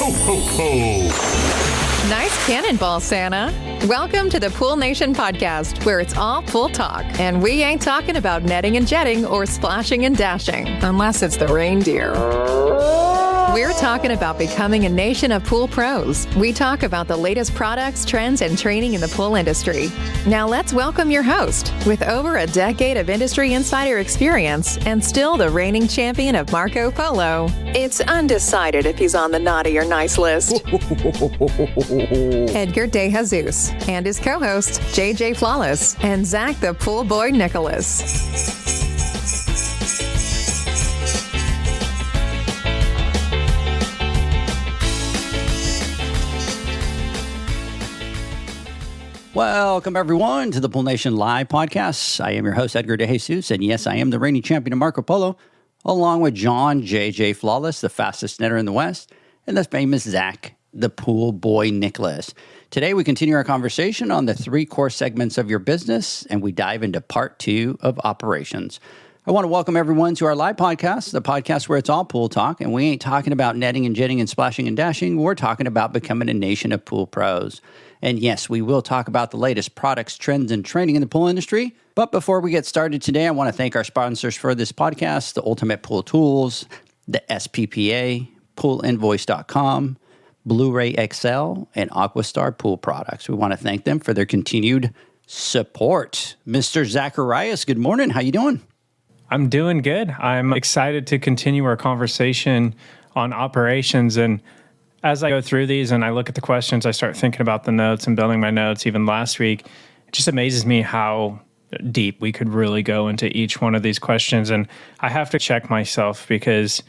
Ho, ho, ho! Nice cannonball, Santa. Welcome to the Pool Nation podcast, where it's all pool talk. And we ain't talking about netting and jetting or splashing and dashing, unless it's the reindeer. We're talking about becoming a nation of pool pros. We talk about the latest products, trends, and training in the pool industry. Now let's welcome your host. With over a decade of industry insider experience and still the reigning champion of Marco Polo, it's undecided if he's on the naughty or nice list. Edgar De Jesus and his co-host, JJ Flawless and Zach the Pool Boy Nicholas. Welcome, everyone, to the Pool Nation Live podcast. I am your host, Edgar De Jesus, and yes, I am the reigning champion of Marco Polo, along with John JJ Flawless, the fastest netter in the West, and the famous Zach, the Pool Boy Nicholas. Today, we continue our conversation on the three core segments of your business, and we dive into part 2 of operations. I want to welcome everyone to our live podcast, the podcast where it's all pool talk, and we ain't talking about netting and jetting and splashing and dashing. We're talking about becoming a nation of pool pros. And yes, we will talk about the latest products, trends, and training in the pool industry. But before we get started today, I want to thank our sponsors for this podcast, the Ultimate Pool Tools, the SPPA, poolinvoice.com, Blueray XL, and AquaStar Pool Products. We want to thank them for their continued support. Mr. Zacharias, good morning. How you doing? I'm doing good. I'm excited to continue our conversation on operations. And as I go through these and I look at the questions, I start thinking about the notes and building my notes. Even last week, it just amazes me how deep we could really go into each one of these questions. And I have to check myself because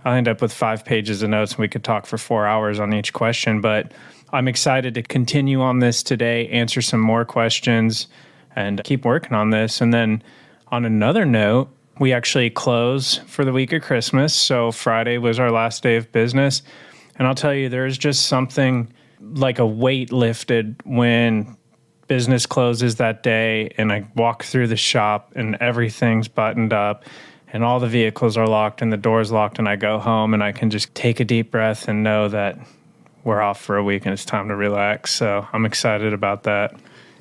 I'll end up with 5 pages of notes and we could talk for 4 hours on each question. But I'm excited to continue on this today, answer some more questions, and keep working on this. And then on another note, we actually close for the week of Christmas. So Friday was our last day of business. And I'll tell you, there's just something like a weight lifted when business closes that day and I walk through the shop and everything's buttoned up and all the vehicles are locked and the door's locked and I go home and I can just take a deep breath and know that we're off for a week and it's time to relax. So I'm excited about that.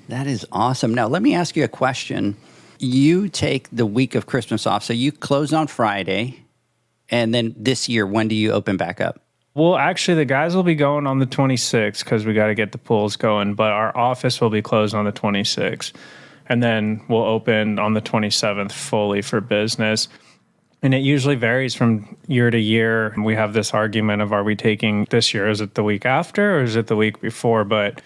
That is awesome. Now, let me ask you a question. You take the week of Christmas off, so you close on Friday, and then this year, when do you open back up? Well, actually, the guys will be going on the 26th because we got to get the pools going, but our office will be closed on the 26th, and then we'll open on the 27th fully for business. And it usually varies from year to year. We have this argument of, are we taking this year? Is it the week after or is it the week before? But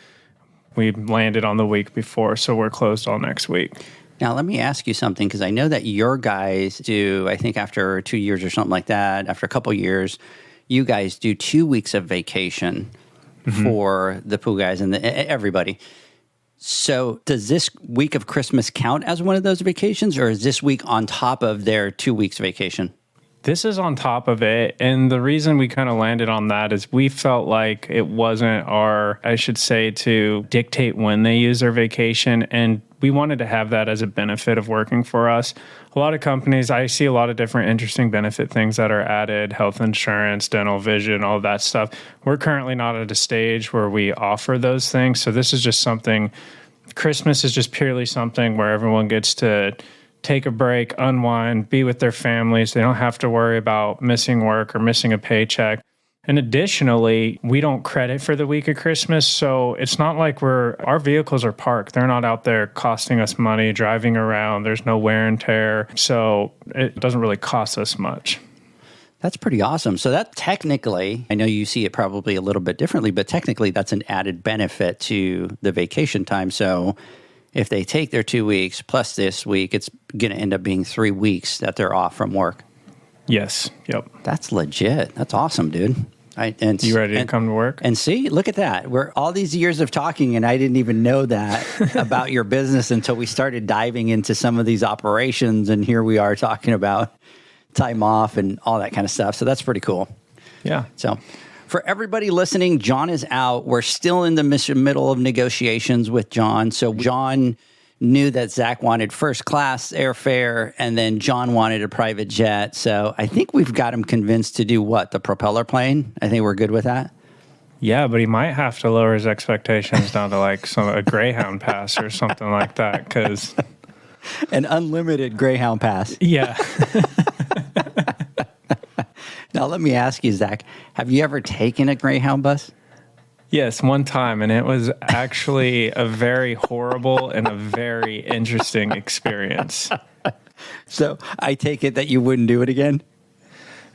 we landed on the week before, so we're closed all next week. Now, let me ask you something, because I know that your guys do, I think after 2 years or something like that, after a couple of years, you guys do 2 weeks of vacation for the pool guys and everybody. So does this week of Christmas count as one of those vacations, or is this week on top of their 2 weeks vacation? This is on top of it. And the reason we kind of landed on that is we felt like it wasn't our, I should say, to dictate when they use their vacation. And we wanted to have that as a benefit of working for us. A lot of companies, I see a lot of different interesting benefit things that are added, health insurance, dental vision, all of that stuff. We're currently not at a stage where we offer those things. So this is just something, Christmas is just purely something where everyone gets to take a break, unwind, be with their families. They don't have to worry about missing work or missing a paycheck. And additionally, we don't credit for the week of Christmas, so it's not like our vehicles are parked. They're not out there costing us money, driving around. There's no wear and tear, so it doesn't really cost us much. That's pretty awesome. So that technically, I know you see it probably a little bit differently, but technically that's an added benefit to the vacation time. So if they take their 2 weeks plus this week, it's going to end up being 3 weeks that they're off from work. Yes. Yep. That's legit. That's awesome, dude. And you ready to come to work? And see, look at that. We're all these years of talking, and I didn't even know that about your business until we started diving into some of these operations. And here we are talking about time off and all that kind of stuff. So that's pretty cool. Yeah. So for everybody listening, John is out. We're still in the middle of negotiations with John. So John knew that Zach wanted first class airfare, and then John wanted a private jet. So I think we've got him convinced to do what? The propeller plane? I think we're good with that. Yeah, but he might have to lower his expectations down to like a Greyhound pass or something like that. Because An unlimited Greyhound pass. yeah, Now, let me ask you, Zach, have you ever taken a Greyhound bus? yes, one time, and it was actually a very horrible and a very interesting experience. So I take it that you wouldn't do it again?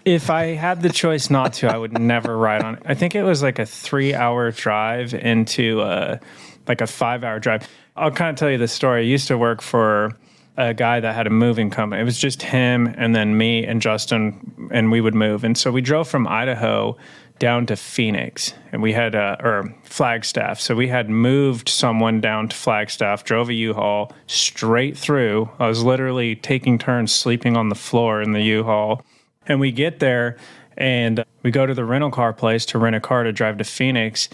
If I had the choice not to, I would never ride on it. I think it was like a 3-hour drive into like a 5-hour drive. I'll kind of tell you the story. I used to work for a guy that had a moving company. It was just him and then me and Justin, and we would move. And so we drove from Idaho down to Phoenix, and we had or Flagstaff. So we had moved someone down to Flagstaff, drove a U-Haul straight through. I was literally taking turns sleeping on the floor in the U-Haul. And we get there and we go to the rental car place to rent a car to drive to Phoenix.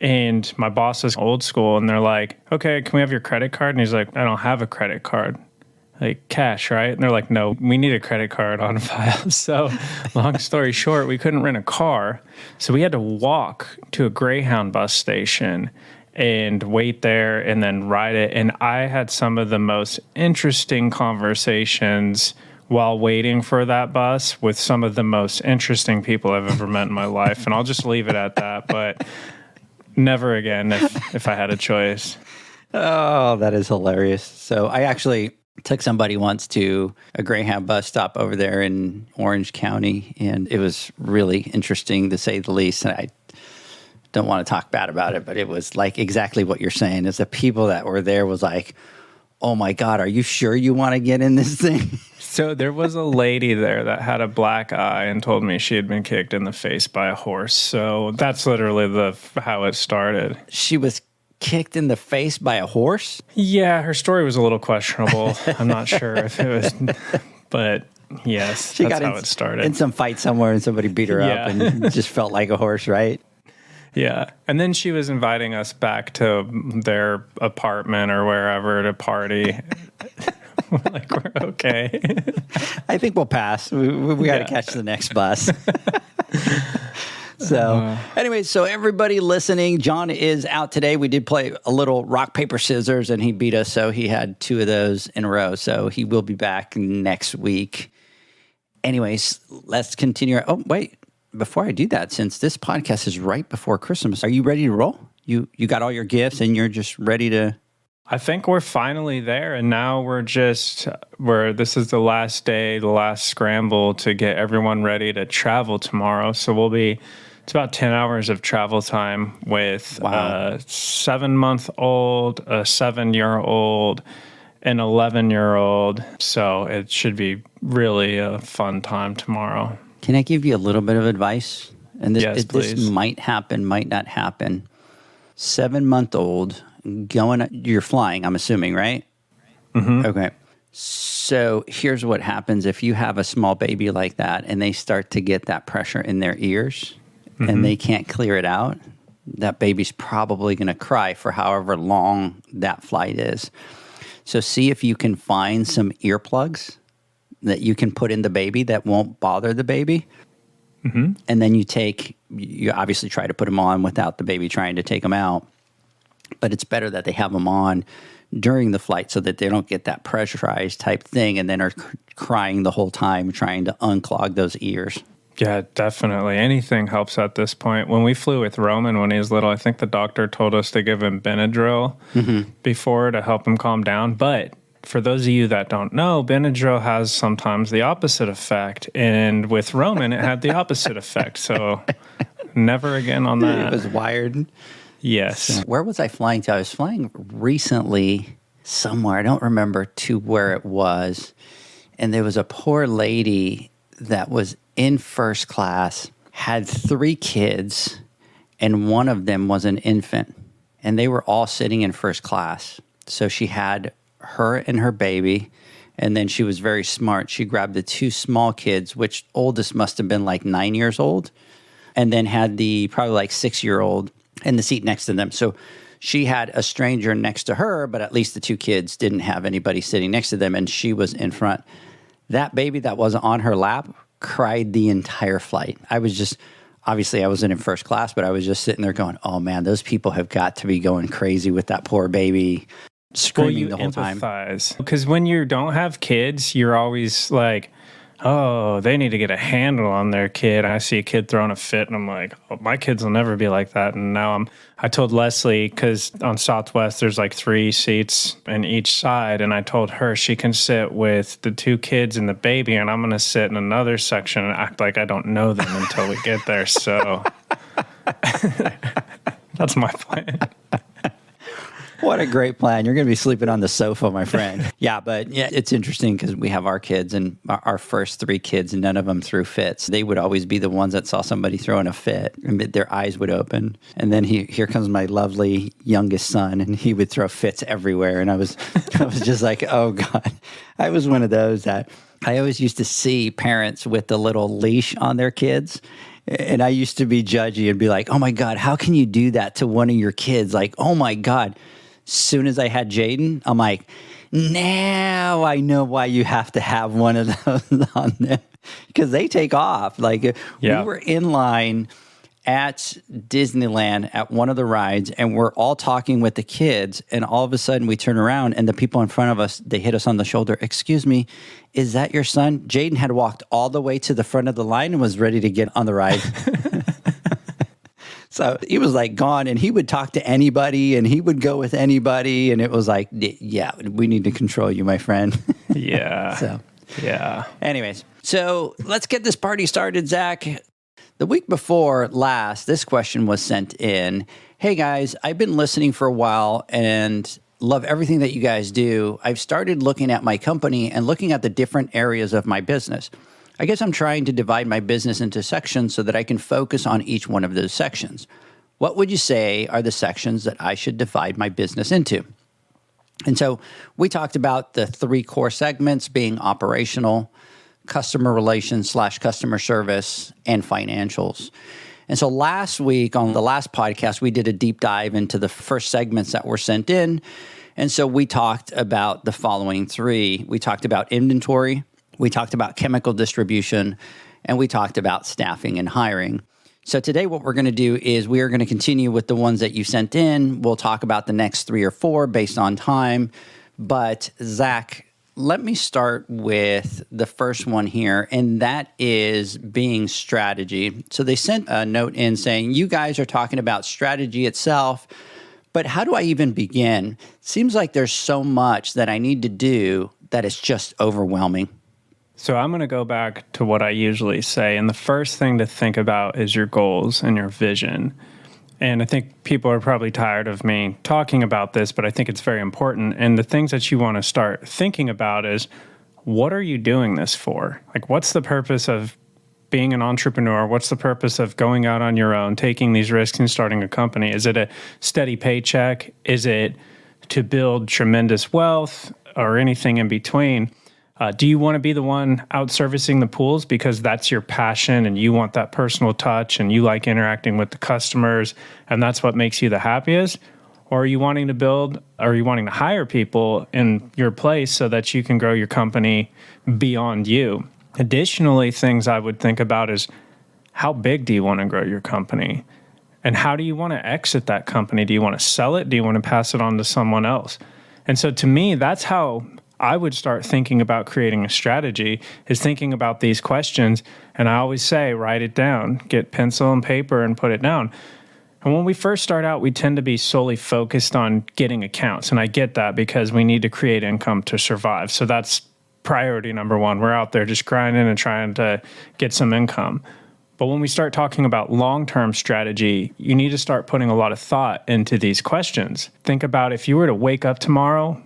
And my boss is old school and they're like, okay, can we have your credit card? And he's like, I don't have a credit card. Like, cash, right? And they're like, no, we need a credit card on file. So long story short, we couldn't rent a car. So we had to walk to a Greyhound bus station and wait there and then ride it. And I had some of the most interesting conversations while waiting for that bus with some of the most interesting people I've ever met in my life. And I'll just leave it at that, but never again if I had a choice. Oh, that is hilarious. So I actually took somebody once to a Greyhound bus stop over there in Orange County, and it was really interesting to say the least. And I don't want to talk bad about it, but it was like exactly what you're saying. Is the people that were there was like, oh my God, are you sure you want to get in this thing? So there was a lady there that had a black eye and told me she had been kicked in the face by a horse. So that's literally how it started. She was kicked in the face by a horse? Yeah, her story was a little questionable. I'm not sure if it was, but yes, She that's got how it started. in some fight somewhere and somebody beat her up and just felt like a horse, right? Yeah. And then she was inviting us back to their apartment or wherever to party. We're like, we're okay. I think we'll pass. We got to catch the next bus. So anyway, so everybody listening, John is out today. We did play a little rock, paper, scissors, and he beat us. So he had 2 of those in a row. So he will be back next week. Anyways, let's continue. Oh, wait. Before I do that, since this podcast is right before Christmas, are you ready to roll? You got all your gifts and you're just ready to... I think we're finally there, and now this is the last day, the last scramble to get everyone ready to travel tomorrow. So it's about 10 hours of travel time with a 7-month-old, a 7-year-old, an 11-year-old. So it should be really a fun time tomorrow. Can I give you a little bit of advice? And Yes, please. This might happen, might not happen. 7-month-old... you're flying, I'm assuming, right? Mm-hmm. Okay. So here's what happens if you have a small baby like that and they start to get that pressure in their ears and they can't clear it out, that baby's probably going to cry for however long that flight is. So see if you can find some earplugs that you can put in the baby that won't bother the baby. Mm-hmm. And then you obviously try to put them on without the baby trying to take them out. But it's better that they have them on during the flight so that they don't get that pressurized type thing and then are crying the whole time trying to unclog those ears. Yeah, definitely. Anything helps at this point. When we flew with Roman when he was little, I think the doctor told us to give him Benadryl before to help him calm down. But for those of you that don't know, Benadryl has sometimes the opposite effect. And with Roman, it had the opposite effect. So never again on that. It was wired. Yes. So where was I flying to? I was flying recently somewhere. I don't remember to where it was. And there was a poor lady that was in first class, had 3 kids, and one of them was an infant. And they were all sitting in first class. So she had her and her baby. And then she was very smart. She grabbed the 2 small kids, which oldest must have been like 9 years old. And then had the probably like 6-year-old in the seat next to them. So she had a stranger next to her, but at least the 2 kids didn't have anybody sitting next to them, and she was in front. That baby that was on her lap cried the entire flight. obviously I wasn't in first class, but I was just sitting there going, oh man, those people have got to be going crazy with that poor baby screaming the whole time. Because when you don't have kids, you're always like, oh, they need to get a handle on their kid. I see a kid throwing a fit and I'm like, oh, my kids will never be like that. And now I told Leslie, because on Southwest, there's like 3 seats in each side. And I told her she can sit with the 2 kids and the baby, and I'm going to sit in another section and act like I don't know them until we get there. So that's my plan. What a great plan. You're going to be sleeping on the sofa, my friend. Yeah, but yeah, it's interesting because we have our kids, and our first 3 kids, and none of them threw fits. They would always be the ones that saw somebody throwing a fit, and their eyes would open. And then here comes my lovely youngest son, and he would throw fits everywhere. And I was just like, oh God. I was one of those that I always used to see parents with the little leash on their kids. And I used to be judgy and be like, oh my God, how can you do that to one of your kids? Like, oh my God. Soon as I had Jaden, I'm like, now I know why you have to have one of those on there, because they take off. Like we were in line at Disneyland at one of the rides, and we're all talking with the kids, and all of a sudden we turn around and the people in front of us, they hit us on the shoulder. Excuse me, is that your son? Jaden had walked all the way to the front of the line and was ready to get on the ride. So he was like gone, and he would talk to anybody, and he would go with anybody. And it was like, yeah, we need to control you, my friend. Yeah. Anyways, so let's get this party started, Zach. The week before last, this question was sent in. Hey guys, I've been listening for a while and love everything that you guys do. I've started looking at my company and looking at the different areas of my business. I guess I'm trying to divide my business into sections so that I can focus on each one of those sections. What would you say are the sections that I should divide my business into? And so we talked about the 3 core segments being operational, customer relations / customer service, and financials. And so last week on the last podcast, we did a deep dive into the first segments that were sent in. And so we talked about the following 3. We talked about inventory, we talked about chemical distribution, and we talked about staffing and hiring. So today what we're going to do is we are going to continue with the ones that you sent in. We'll talk about the next 3 or 4 based on time. But Zach, let me start with the first one here, and that is being strategy. So they sent a note in saying, you guys are talking about strategy itself, but how do I even begin? Seems like there's so much that I need to do that it's just overwhelming. So I'm going to go back to what I usually say. And the first thing to think about is your goals and your vision. And I think people are probably tired of me talking about this, but I think it's very important. And the things that you want to start thinking about is, what are you doing this for? Like, what's the purpose of being an entrepreneur? What's the purpose of going out on your own, taking these risks and starting a company? Is it a steady paycheck? Is it to build tremendous wealth or anything in between? Do you want to be the one out servicing the pools because that's your passion and you want that personal touch and you like interacting with the customers and that's what makes you the happiest? Or are you wanting to build, or are you wanting to hire people in your place so that you can grow your company beyond you? Additionally, things I would think about is, how big do you want to grow your company? And how do you want to exit that company? Do you want to sell it? Do you want to pass it on to someone else? And so to me, that's how I would start thinking about creating a strategy, is thinking about these questions. And I always say, write it down, get pencil and paper and put it down. And when we first start out, we tend to be solely focused on getting accounts. And I get that because we need to create income to survive. So that's priority number 1. We're out there just grinding and trying to get some income. But when we start talking about long-term strategy, you need to start putting a lot of thought into these questions. Think about, if you were to wake up tomorrow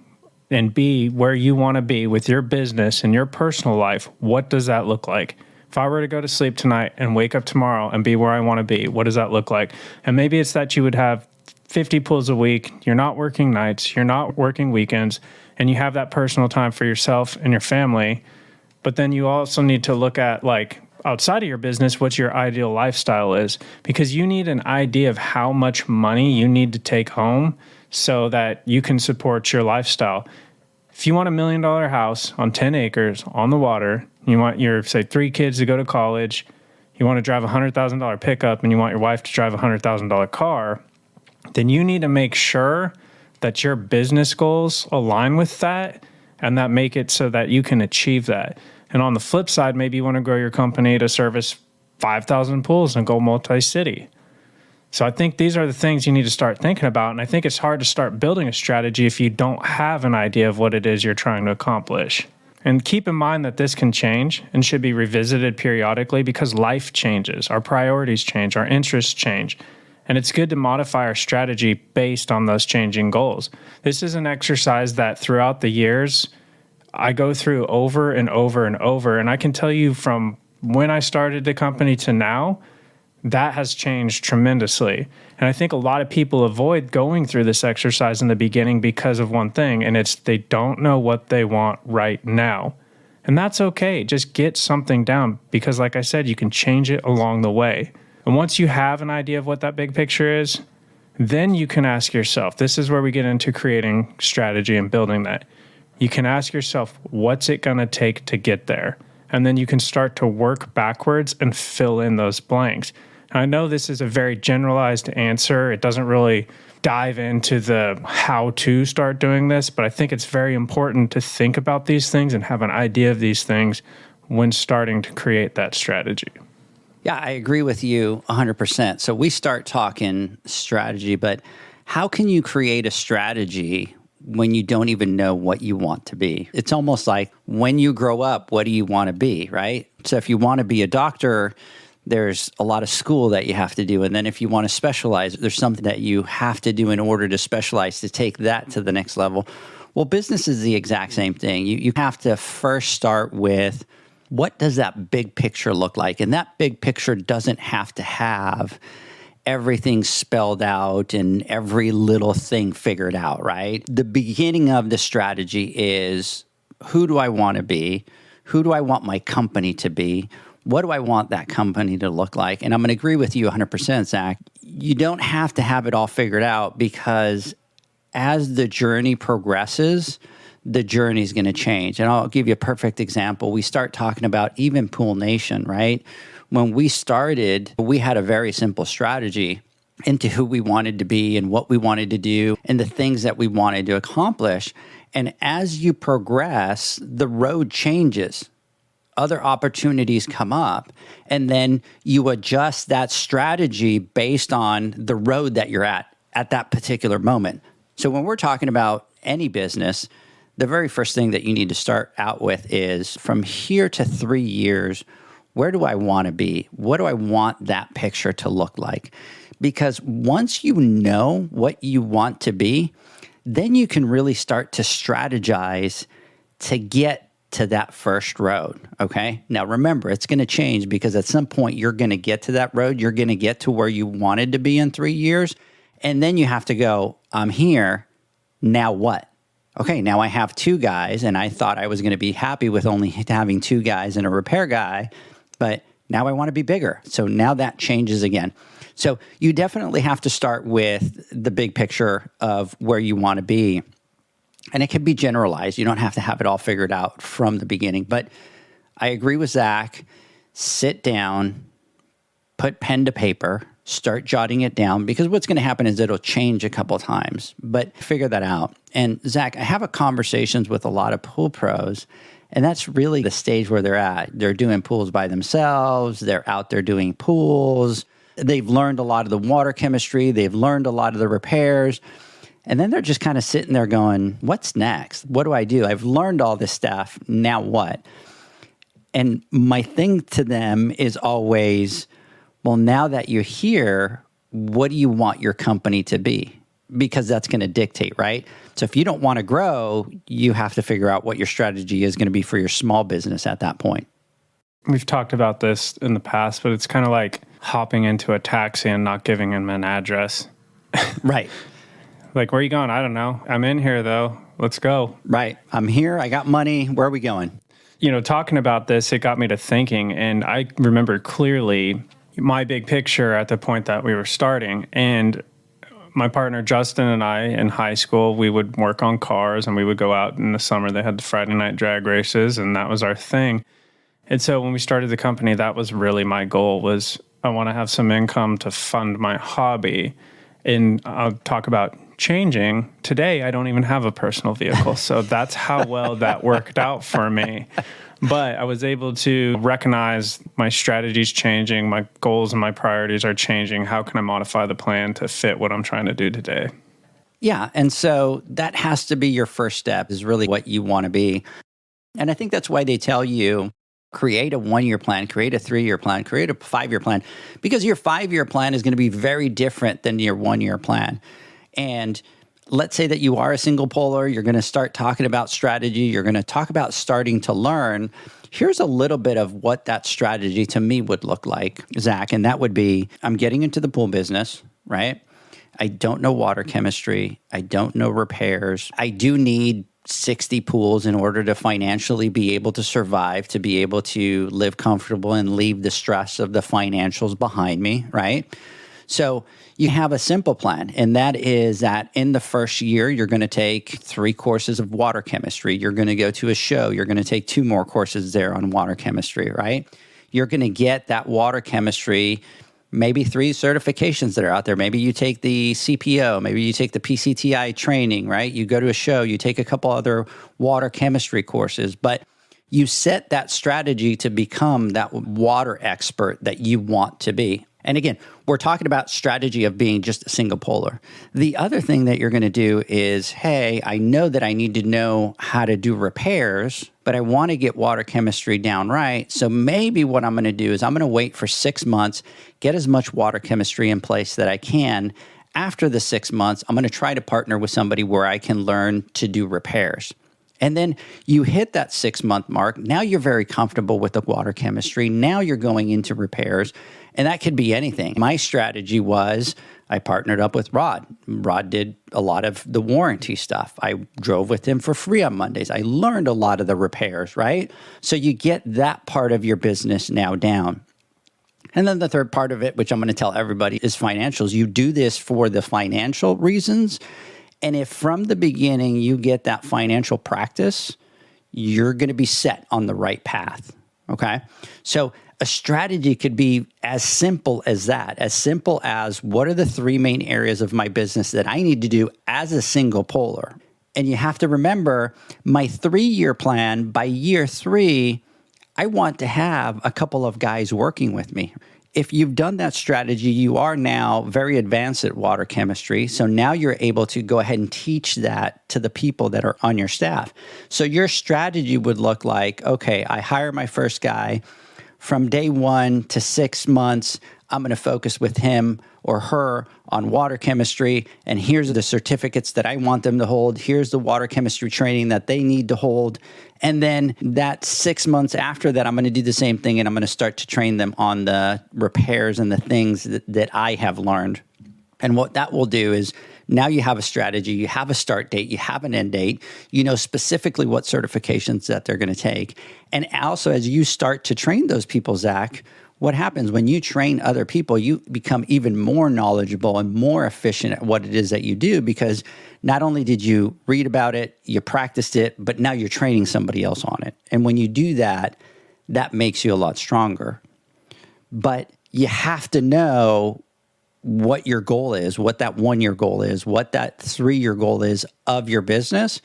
and be where you want to be with your business and your personal life, what does that look like? If I were to go to sleep tonight and wake up tomorrow and be where I want to be, what does that look like? And maybe it's that you would have 50 pools a week, you're not working nights, you're not working weekends, and you have that personal time for yourself and your family. But then you also need to look at, like, outside of your business, what your ideal lifestyle is, because you need an idea of how much money you need to take home so that you can support your lifestyle. If you want $1 million house on 10 acres on the water, you want your, say, 3 kids to go to college, you want to drive a $100,000 pickup and you want your wife to drive a $100,000 car, then you need to make sure that your business goals align with that and that make it so that you can achieve that. And on the flip side, maybe you want to grow your company to service 5,000 pools and go multi-city. So I think these are the things you need to start thinking about. And I think it's hard to start building a strategy if you don't have an idea of what it is you're trying to accomplish. And keep in mind that this can change and should be revisited periodically because life changes, our priorities change, our interests change. And it's good to modify our strategy based on those changing goals. This is an exercise that throughout the years, I go through over and over and over. And I can tell you from when I started the company to now, that has changed tremendously. And I think a lot of people avoid going through this exercise in the beginning because of one thing, and it's they don't know what they want right now. And that's okay. Just get something down because, like I said, you can change it along the way. And once you have an idea of what that big picture is, then you can ask yourself, this is where we get into creating strategy and building that. You can ask yourself, what's it going to take to get there? And then you can start to work backwards and fill in those blanks. And I know this is a very generalized answer. It doesn't really dive into the how to start doing this, but I think it's very important to think about these things and have an idea of these things when starting to create that strategy. Yeah, I agree with you 100%. So we start talking strategy, but how can you create a strategy when you don't even know what you want to be? It's almost like when you grow up, what do you want to be, right? So if you want to be a doctor, there's a lot of school that you have to do. And then if you want to specialize, there's something that you have to do in order to specialize to take that to the next level. Well, business is the exact same thing. You have to first start with, what does that big picture look like? And that big picture doesn't have to have everything spelled out and every little thing figured out, right? The beginning of the strategy is, who do I want to be? Who do I want my company to be? What do I want that company to look like? And I'm going to agree with you 100%, Zach. You don't have to have it all figured out because as the journey progresses, the journey is going to change. And I'll give you a perfect example. We start talking about even Pool Nation, right? When we started, we had a very simple strategy into who we wanted to be and what we wanted to do and the things that we wanted to accomplish. And as you progress, the road changes. Other opportunities come up, and then you adjust that strategy based on the road that you're at that particular moment. So when we're talking about any business, the very first thing that you need to start out with is, from here to 3 years, where do I want to be? What do I want that picture to look like? Because once you know what you want to be, then you can really start to strategize to get to that first road, okay? Now, remember, it's going to change because at some point you're going to get to that road. You're going to get to where you wanted to be in 3 years, and then you have to go, I'm here, now what? Okay, now I have 2 guys, and I thought I was going to be happy with only having 2 guys and a repair guy, but now I want to be bigger. So now that changes again. So you definitely have to start with the big picture of where you want to be. And it can be generalized. You don't have to have it all figured out from the beginning. But I agree with Zach. Sit down, put pen to paper, start jotting it down, because what's going to happen is it'll change a couple times. But figure that out. And Zach, I have conversations with a lot of pool pros, and that's really the stage where they're at. They're doing pools by themselves. They're out there doing pools. They've learned a lot of the water chemistry. They've learned a lot of the repairs. And then they're just kind of sitting there going, what's next? What do I do? I've learned all this stuff. Now what? And my thing to them is always, well, now that you're here, what do you want your company to be? Because that's going to dictate, right? So if you don't want to grow, you have to figure out what your strategy is going to be for your small business at that point. We've talked about this in the past, but it's kind of like hopping into a taxi and not giving them an address. Right. Like, where are you going? I don't know. I'm in here, though. Let's go. Right. I'm here. I got money. Where are we going? You know, talking about this, it got me to thinking, and I remember clearly my big picture at the point that we were starting. And my partner, Justin, and I in high school, we would work on cars, and we would go out in the summer. They had the Friday night drag races, and that was our thing. And so when we started the company, that was really my goal, was I want to have some income to fund my hobby. And I'll talk about changing. Today, I don't even have a personal vehicle. So that's how well that worked out for me. But I was able to recognize my strategy's changing, my goals and my priorities are changing. How can I modify the plan to fit what I'm trying to do today? Yeah. And so that has to be your first step, is really what you want to be. And I think that's why they tell you, create a 1-year plan, create a 3-year plan, create a 5-year plan, because your 5-year plan is going to be very different than your 1-year plan. And let's say that you are a single polar, you're going to start talking about strategy, you're going to talk about starting to learn. Here's a little bit of what that strategy to me would look like, Zach, and that would be, I'm getting into the pool business, right? I don't know water chemistry. I don't know repairs. I do need 60 pools in order to financially be able to survive, to be able to live comfortable and leave the stress of the financials behind me, right? So you have a simple plan, and that is that in the first year, you're going to take 3 courses of water chemistry. You're going to go to a show. You're going to take 2 more courses there on water chemistry, right? You're going to get that water chemistry, maybe 3 certifications that are out there. Maybe you take the CPO, maybe you take the PCTI training, right? You go to a show, you take a couple other water chemistry courses, but you set that strategy to become that water expert that you want to be. And again, we're talking about strategy of being just a single polar. The other thing that you're going to do is, hey, I know that I need to know how to do repairs, but I want to get water chemistry down right. So maybe what I'm going to do is I'm going to wait for 6 months, get as much water chemistry in place that I can. After the 6 months, I'm going to try to partner with somebody where I can learn to do repairs. And then you hit that 6-month mark. Now you're very comfortable with the water chemistry. Now you're going into repairs. And that could be anything. My strategy was I partnered up with Rod. Rod did a lot of the warranty stuff. I drove with him for free on Mondays. I learned a lot of the repairs, right? So you get that part of your business now down. And then the third part of it, which I'm going to tell everybody, is financials. You do this for the financial reasons. And if from the beginning you get that financial practice, you're going to be set on the right path, okay? So a strategy could be as simple as that, as simple as what are the 3 main areas of my business that I need to do as a single polar? And you have to remember my 3-year plan, by year 3, I want to have a couple of guys working with me. If you've done that strategy, you are now very advanced at water chemistry. So now you're able to go ahead and teach that to the people that are on your staff. So your strategy would look like, okay, I hire my first guy. From day 1 to 6 months, I'm going to focus with him or her on water chemistry, and here's the certificates that I want them to hold. Here's the water chemistry training that they need to hold. And then that 6 months after that, I'm going to do the same thing, and I'm going to start to train them on the repairs and the things that I have learned. And what that will do is now you have a strategy, you have a start date, you have an end date, you know specifically what certifications that they're going to take. And also, as you start to train those people, Zach, what happens when you train other people, you become even more knowledgeable and more efficient at what it is that you do, because not only did you read about it, you practiced it, but now you're training somebody else on it. And when you do that, that makes you a lot stronger. But you have to know what your goal is, what that 1-year goal is, what that 3-year goal is of your business.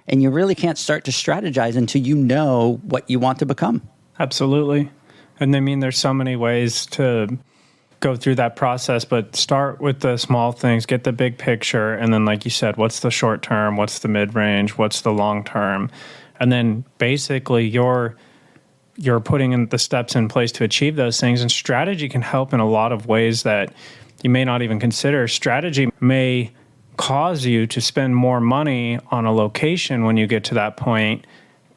And you really can't start to strategize until you know what you want to become. Absolutely. And I mean, there's so many ways to go through that process, but start with the small things, get the big picture. And then, like you said, what's the short term? What's the mid range? What's the long term? And then basically you're putting in the steps in place to achieve those things. And strategy can help in a lot of ways that you may not even consider. Strategy may cause you to spend more money on a location when you get to that point,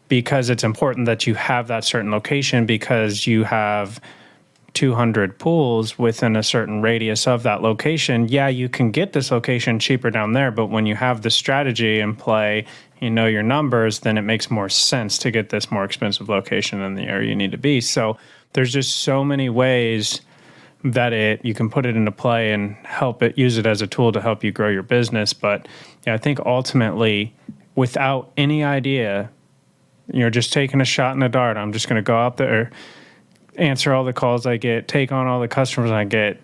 because it's important that you have that certain location, because you have 200 pools within a certain radius of that location. Yeah, you can get this location cheaper down there, but when you have the strategy in play, you know your numbers, then it makes more sense to get this more expensive location in the area you need to be. So there's just so many ways that you can put it into play and use it as a tool to help you grow your business. But yeah, I think ultimately, without any idea, You're just taking a shot in the dark. I'm just going to go out there, answer all the calls I get, take on all the customers I get.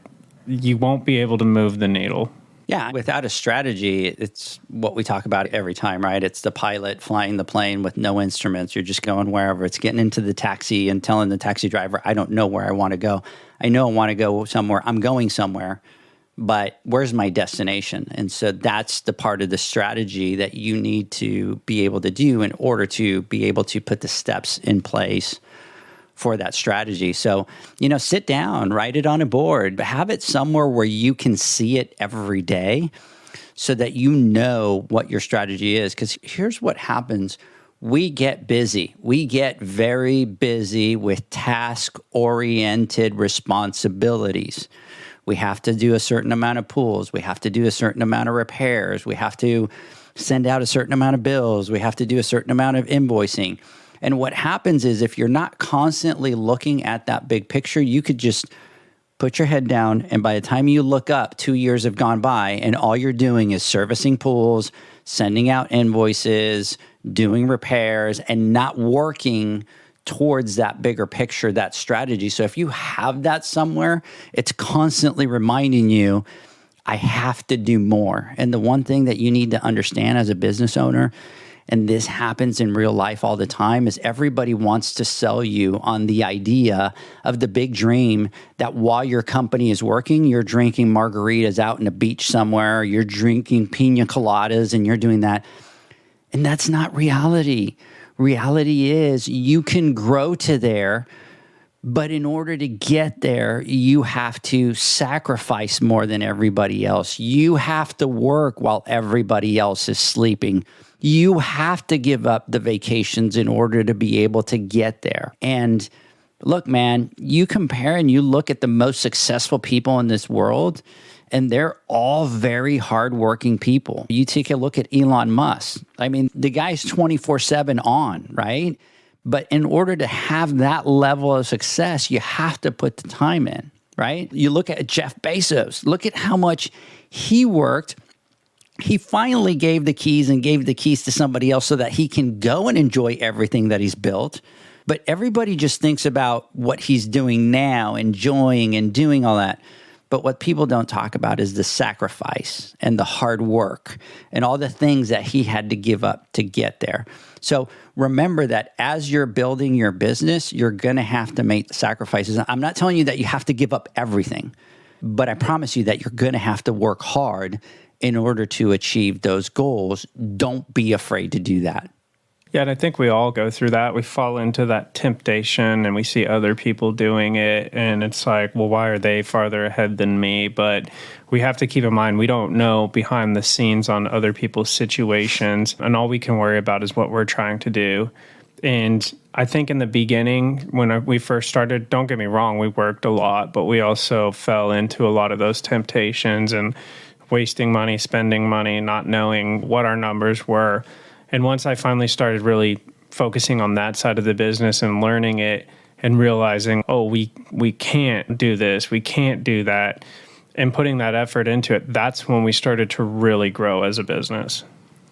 You won't be able to move the needle. Yeah, without a strategy, it's what we talk about every time, right? It's the pilot flying the plane with no instruments. You're just going wherever. It's getting into the taxi and telling the taxi driver, I don't know where I want to go. I know I want to go somewhere. I'm going somewhere, but where's my destination? And so that's the part of the strategy that you need to be able to do in order to be able to put the steps in place for that strategy. So, sit down, write it on a board, have it somewhere where you can see it every day so that you know what your strategy is. Because here's what happens. We get busy. We get very busy with task-oriented responsibilities. We have to do a certain amount of pools. We have to do a certain amount of repairs. We have to send out a certain amount of bills. We have to do a certain amount of invoicing. And what happens is if you're not constantly looking at that big picture, you could just put your head down, and by the time you look up, 2 years have gone by, and all you're doing is servicing pools, sending out invoices, doing repairs, and not working towards that bigger picture, that strategy. So if you have that somewhere, it's constantly reminding you, I have to do more. And the one thing that you need to understand as a business owner, and this happens in real life all the time, is everybody wants to sell you on the idea of the big dream that while your company is working, you're drinking margaritas out in a beach somewhere, you're drinking pina coladas and you're doing that. And that's not reality. Reality is you can grow to there, but in order to get there, you have to sacrifice more than everybody else. You have to work while everybody else is sleeping. You have to give up the vacations in order to be able to get there. And look, man, you compare and you look at the most successful people in this world, and they're all very hardworking people. You take a look at Elon Musk. I mean, the guy's 24/7 on, right? But in order to have that level of success, you have to put the time in, right? You look at Jeff Bezos. Look at how much he worked. He finally gave the keys to somebody else so that he can go and enjoy everything that he's built. But everybody just thinks about what he's doing now, enjoying and doing all that. But what people don't talk about is the sacrifice and the hard work and all the things that he had to give up to get there. So remember that as you're building your business, you're going to have to make sacrifices. I'm not telling you that you have to give up everything, but I promise you that you're going to have to work hard in order to achieve those goals. Don't be afraid to do that. Yeah, and I think we all go through that. We fall into that temptation and we see other people doing it. And it's like, well, why are they farther ahead than me? But we have to keep in mind, we don't know behind the scenes on other people's situations. And all we can worry about is what we're trying to do. And I think in the beginning, when we first started, don't get me wrong, we worked a lot, but we also fell into a lot of those temptations and wasting money, spending money, not knowing what our numbers were. And once I finally started really focusing on that side of the business and learning it and realizing, oh, we can't do this, we can't do that, and putting that effort into it, that's when we started to really grow as a business.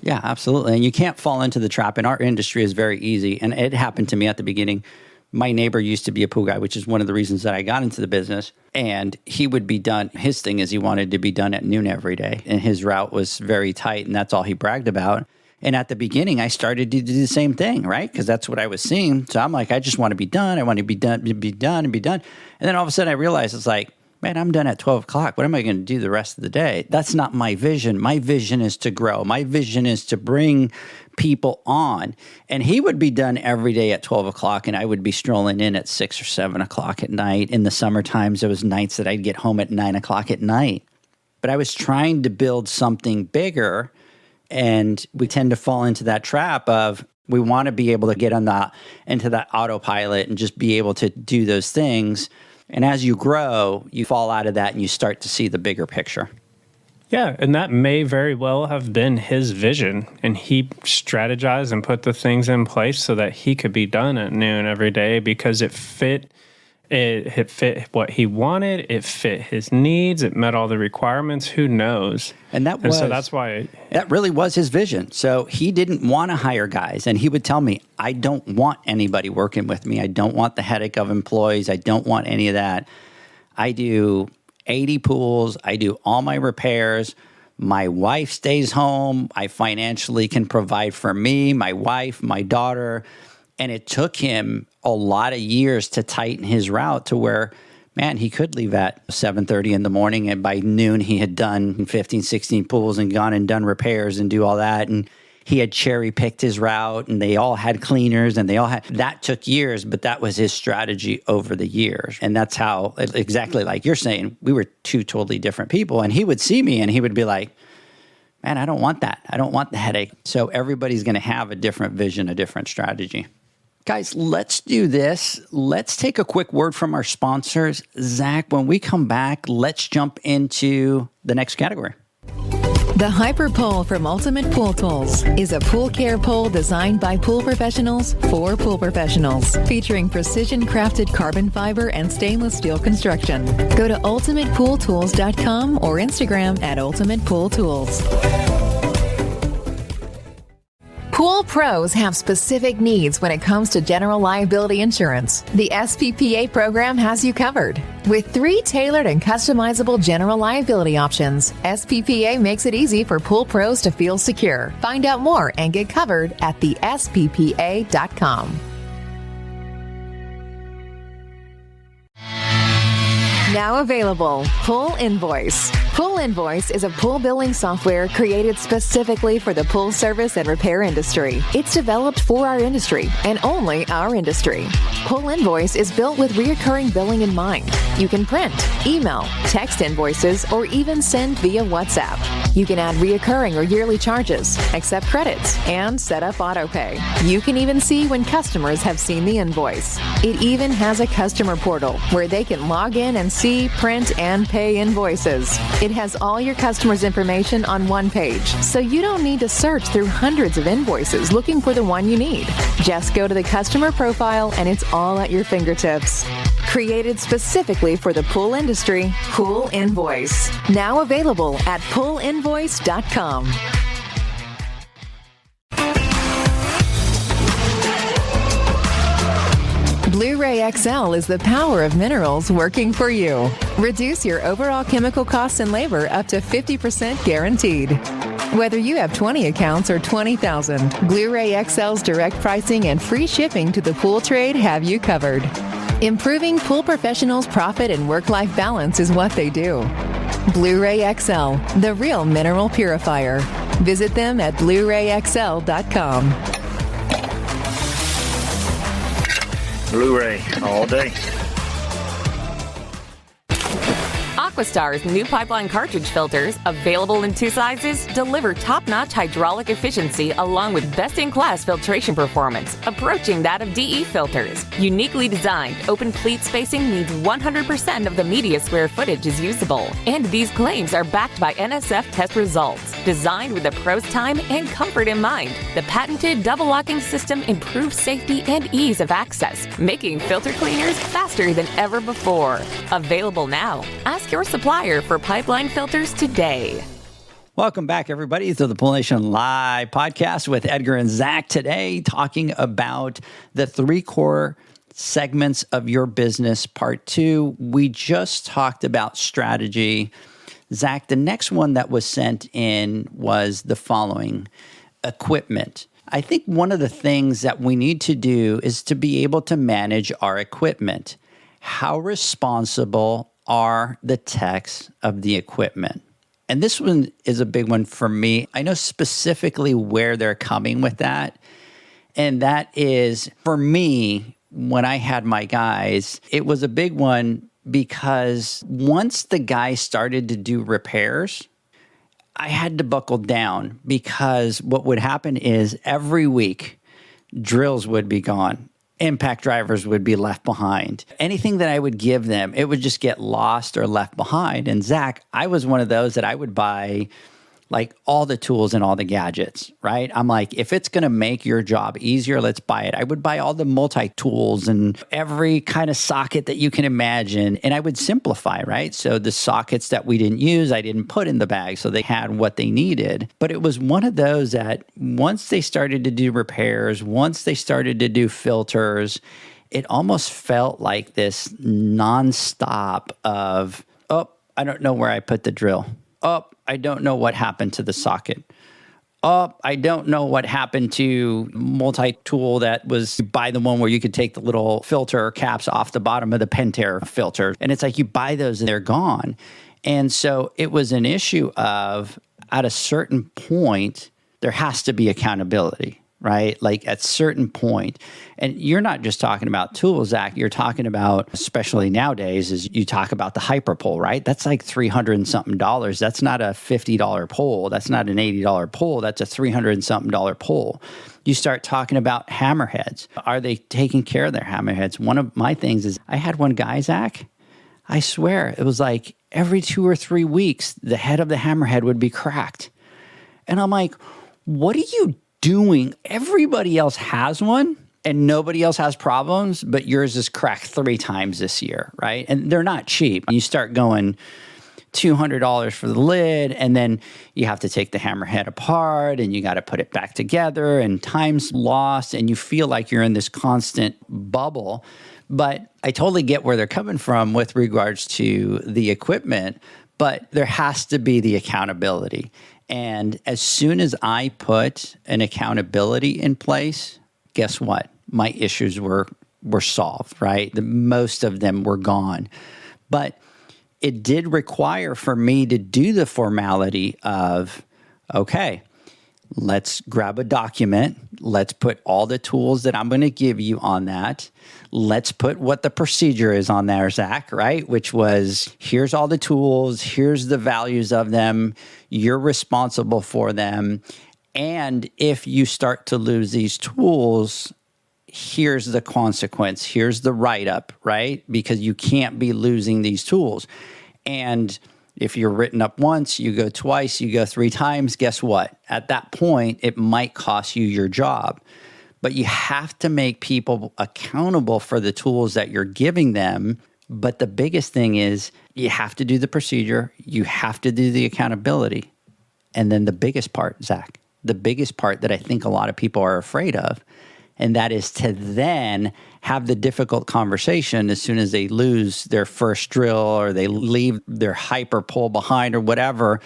Yeah, absolutely. And you can't fall into the trap. And our industry is very easy. And it happened to me at the beginning. My neighbor used to be a pool guy, which is one of the reasons that I got into the business. And he would be done. His thing is he wanted to be done at noon every day. And his route was very tight. And that's all he bragged about. And at the beginning, I started to do the same thing, right? Because that's what I was seeing. So I'm like, I just want to be done. I want to be done, be done, and be done. And then all of a sudden I realized it's like, man, I'm done at 12 o'clock. What am I going to do the rest of the day? That's not my vision. My vision is to grow. My vision is to bring people on. And he would be done every day at 12 o'clock, and I would be strolling in at 6 or 7 o'clock at night. In the summer times, there was nights that I'd get home at 9 o'clock at night. But I was trying to build something bigger. And we tend to fall into that trap of we want to be able to get into that autopilot and just be able to do those things. And as you grow, you fall out of that and you start to see the bigger picture. Yeah, and that may very well have been his vision. And he strategized and put the things in place so that he could be done at noon every day because it fit It fit what he wanted. It fit his needs. It met all the requirements. Who knows? And so that's why that really was his vision. So he didn't want to hire guys. And he would tell me, I don't want anybody working with me. I don't want the headache of employees. I don't want any of that. I do 80 pools. I do all my repairs. My wife stays home. I financially can provide for me, my wife, my daughter. And it took him a lot of years to tighten his route to where, man, he could leave at 7:30 in the morning, and by noon he had done 15, 16 pools and gone and done repairs and do all that. And he had cherry picked his route, and they all had cleaners, and that took years, but that was his strategy over the years. And that's how, exactly like you're saying, we were two totally different people. And he would see me and he would be like, man, I don't want that. I don't want the headache. So everybody's going to have a different vision, a different strategy. Guys, let's do this. Let's take a quick word from our sponsors. Zach, when we come back, let's jump into the next category. The Hyper Pole from Ultimate Pool Tools is a pool care pole designed by pool professionals for pool professionals, featuring precision-crafted carbon fiber and stainless steel construction. Go to ultimatepooltools.com or Instagram at Ultimate Pool Tools. Pool pros have specific needs when it comes to general liability insurance. The SPPA program has you covered. With 3 tailored and customizable general liability options, SPPA makes it easy for pool pros to feel secure. Find out more and get covered at thesppa.com. Now available, Pool Invoice. Pool Invoice is a pool billing software created specifically for the pool service and repair industry. It's developed for our industry and only our industry. Pool Invoice is built with recurring billing in mind. You can print, email, text invoices, or even send via WhatsApp. You can add reoccurring or yearly charges, accept credits, and set up autopay. You can even see when customers have seen the invoice. It even has a customer portal where they can log in and see, print, and pay invoices. It has all your customers' information on one page, so you don't need to search through hundreds of invoices looking for the one you need. Just go to the customer profile and it's all at your fingertips. Created specifically for the pool industry, Pool Invoice. Now available at poolinvoice.com. Blueray XL is the power of minerals working for you. Reduce your overall chemical costs and labor up to 50% guaranteed. Whether you have 20 accounts or 20,000, Blueray XL's direct pricing and free shipping to the pool trade have you covered. Improving pool professionals' profit and work-life balance is what they do. Blueray XL, the real mineral purifier. Visit them at BlueRayXL.com. Blueray all day. AquaStar's new pipeline cartridge filters, available in 2 sizes, deliver top-notch hydraulic efficiency along with best-in-class filtration performance, approaching that of DE filters. Uniquely designed, open pleat spacing means 100% of the media square footage is usable. And these claims are backed by NSF test results. Designed with the pro's time and comfort in mind, the patented double-locking system improves safety and ease of access, making filter cleaners faster than ever before. Available now. Ask your supplier for pipeline filters today. Welcome back, everybody, to the Pool Nation Live podcast with Edgar and Zach today, talking about the 3 core segments of your business, part 2. We just talked about strategy. Zach, the next one that was sent in was the following: equipment. I think one of the things that we need to do is to be able to manage our equipment. How responsible are the techs of the equipment? And this one is a big one for me. I know specifically where they're coming with that. And that is, for me, when I had my guys, it was a big one because once the guy started to do repairs, I had to buckle down, because what would happen is every week, drills would be gone. Impact drivers would be left behind. Anything that I would give them, it would just get lost or left behind. And Zach, I was one of those that I would buy like all the tools and all the gadgets, right? I'm like, if it's going to make your job easier, let's buy it. I would buy all the multi-tools and every kind of socket that you can imagine. And I would simplify, right? So the sockets that we didn't use, I didn't put in the bag. So they had what they needed. But it was one of those that once they started to do repairs, once they started to do filters, it almost felt like this nonstop of, oh, I don't know where I put the drill. Oh, I don't know what happened to the socket. Oh, I don't know what happened to multi-tool that was, you buy the one where you could take the little filter caps off the bottom of the Pentair filter. And it's like you buy those and they're gone. And so it was an issue of, at a certain point, there has to be accountability, right? Like at certain point. And you're not just talking about tools, Zach. You're talking about, especially nowadays, is you talk about the hyper pole, right? That's like $300 and something. That's not a $50 pole. That's not an $80 pole. That's a $300 and something pole. You start talking about hammerheads. Are they taking care of their hammerheads? One of my things is I had one guy, Zach, I swear, it was like every 2 or 3 weeks, the head of the hammerhead would be cracked. And I'm like, what are you doing? Everybody else has one and nobody else has problems, but yours is cracked 3 times this year, right? And they're not cheap. You start going $200 for the lid, and then you have to take the hammerhead apart and you got to put it back together, and time's lost, and you feel like you're in this constant bubble. But I totally get where they're coming from with regards to the equipment, but there has to be the accountability. And as soon as I put an accountability in place, guess what? My issues were solved, right? Most of them were gone. But it did require for me to do the formality of, okay, let's grab a document. Let's put all the tools that I'm going to give you on that. Let's put what the procedure is on there, Zach, right? Which was, here's all the tools. Here's the values of them. You're responsible for them. And if you start to lose these tools, here's the consequence. Here's the write-up, right? Because you can't be losing these tools. And if you're written up once, you go twice, you go 3 times, guess what? At that point, it might cost you your job. But you have to make people accountable for the tools that you're giving them. But the biggest thing is you have to do the procedure. You have to do the accountability. And then the biggest part, Zach, the biggest part that I think a lot of people are afraid of, and that is to then have the difficult conversation as soon as they lose their first drill or they leave their hyper pull behind or whatever.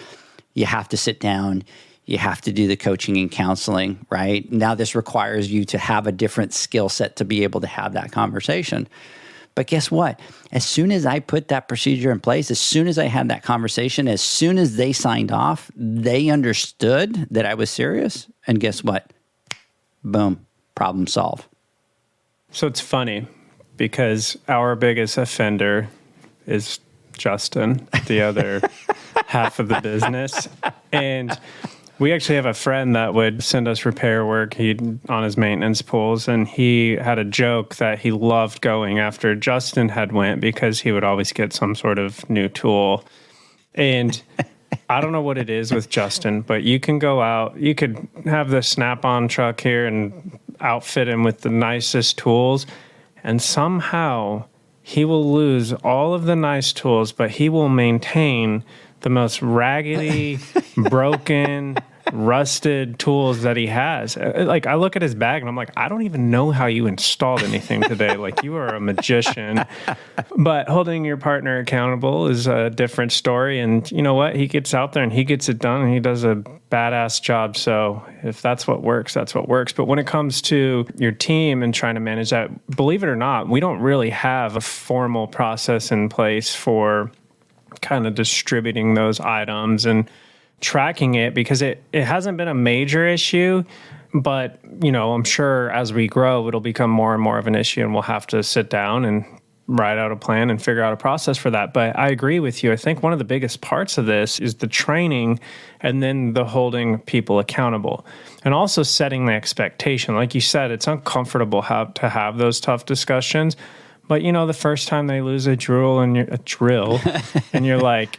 You have to sit down. You have to do the coaching and counseling, right? Now this requires you to have a different skill set to be able to have that conversation. But guess what? As soon as I put that procedure in place, as soon as I had that conversation, as soon as they signed off, they understood that I was serious. And guess what? Boom, problem solved. So it's funny because our biggest offender is Justin, the other half of the business. And we actually have a friend that would send us repair work on his maintenance pools, and he had a joke that he loved going after Justin had went because he would always get some sort of new tool. And I don't know what it is with Justin, but you can go out, you could have the Snap-on truck here and outfit him with the nicest tools, and somehow he will lose all of the nice tools, but he will maintain the most raggedy, broken, rusted tools that he has. Like, I look at his bag and I'm like, I don't even know how you installed anything today. Like, you are a magician. But holding your partner accountable is a different story. And you know what? He gets out there and he gets it done and he does a badass job. So if that's what works, that's what works. But when it comes to your team and trying to manage that, believe it or not, we don't really have a formal process in place for kind of distributing those items and tracking it, because it hasn't been a major issue, but you know, I'm sure as we grow, it'll become more and more of an issue, and we'll have to sit down and write out a plan and figure out a process for that. But I agree with you. I think one of the biggest parts of this is the training and then the holding people accountable and also setting the expectation. Like you said, it's uncomfortable to have those tough discussions, but you know, the first time they lose a drill and you're like,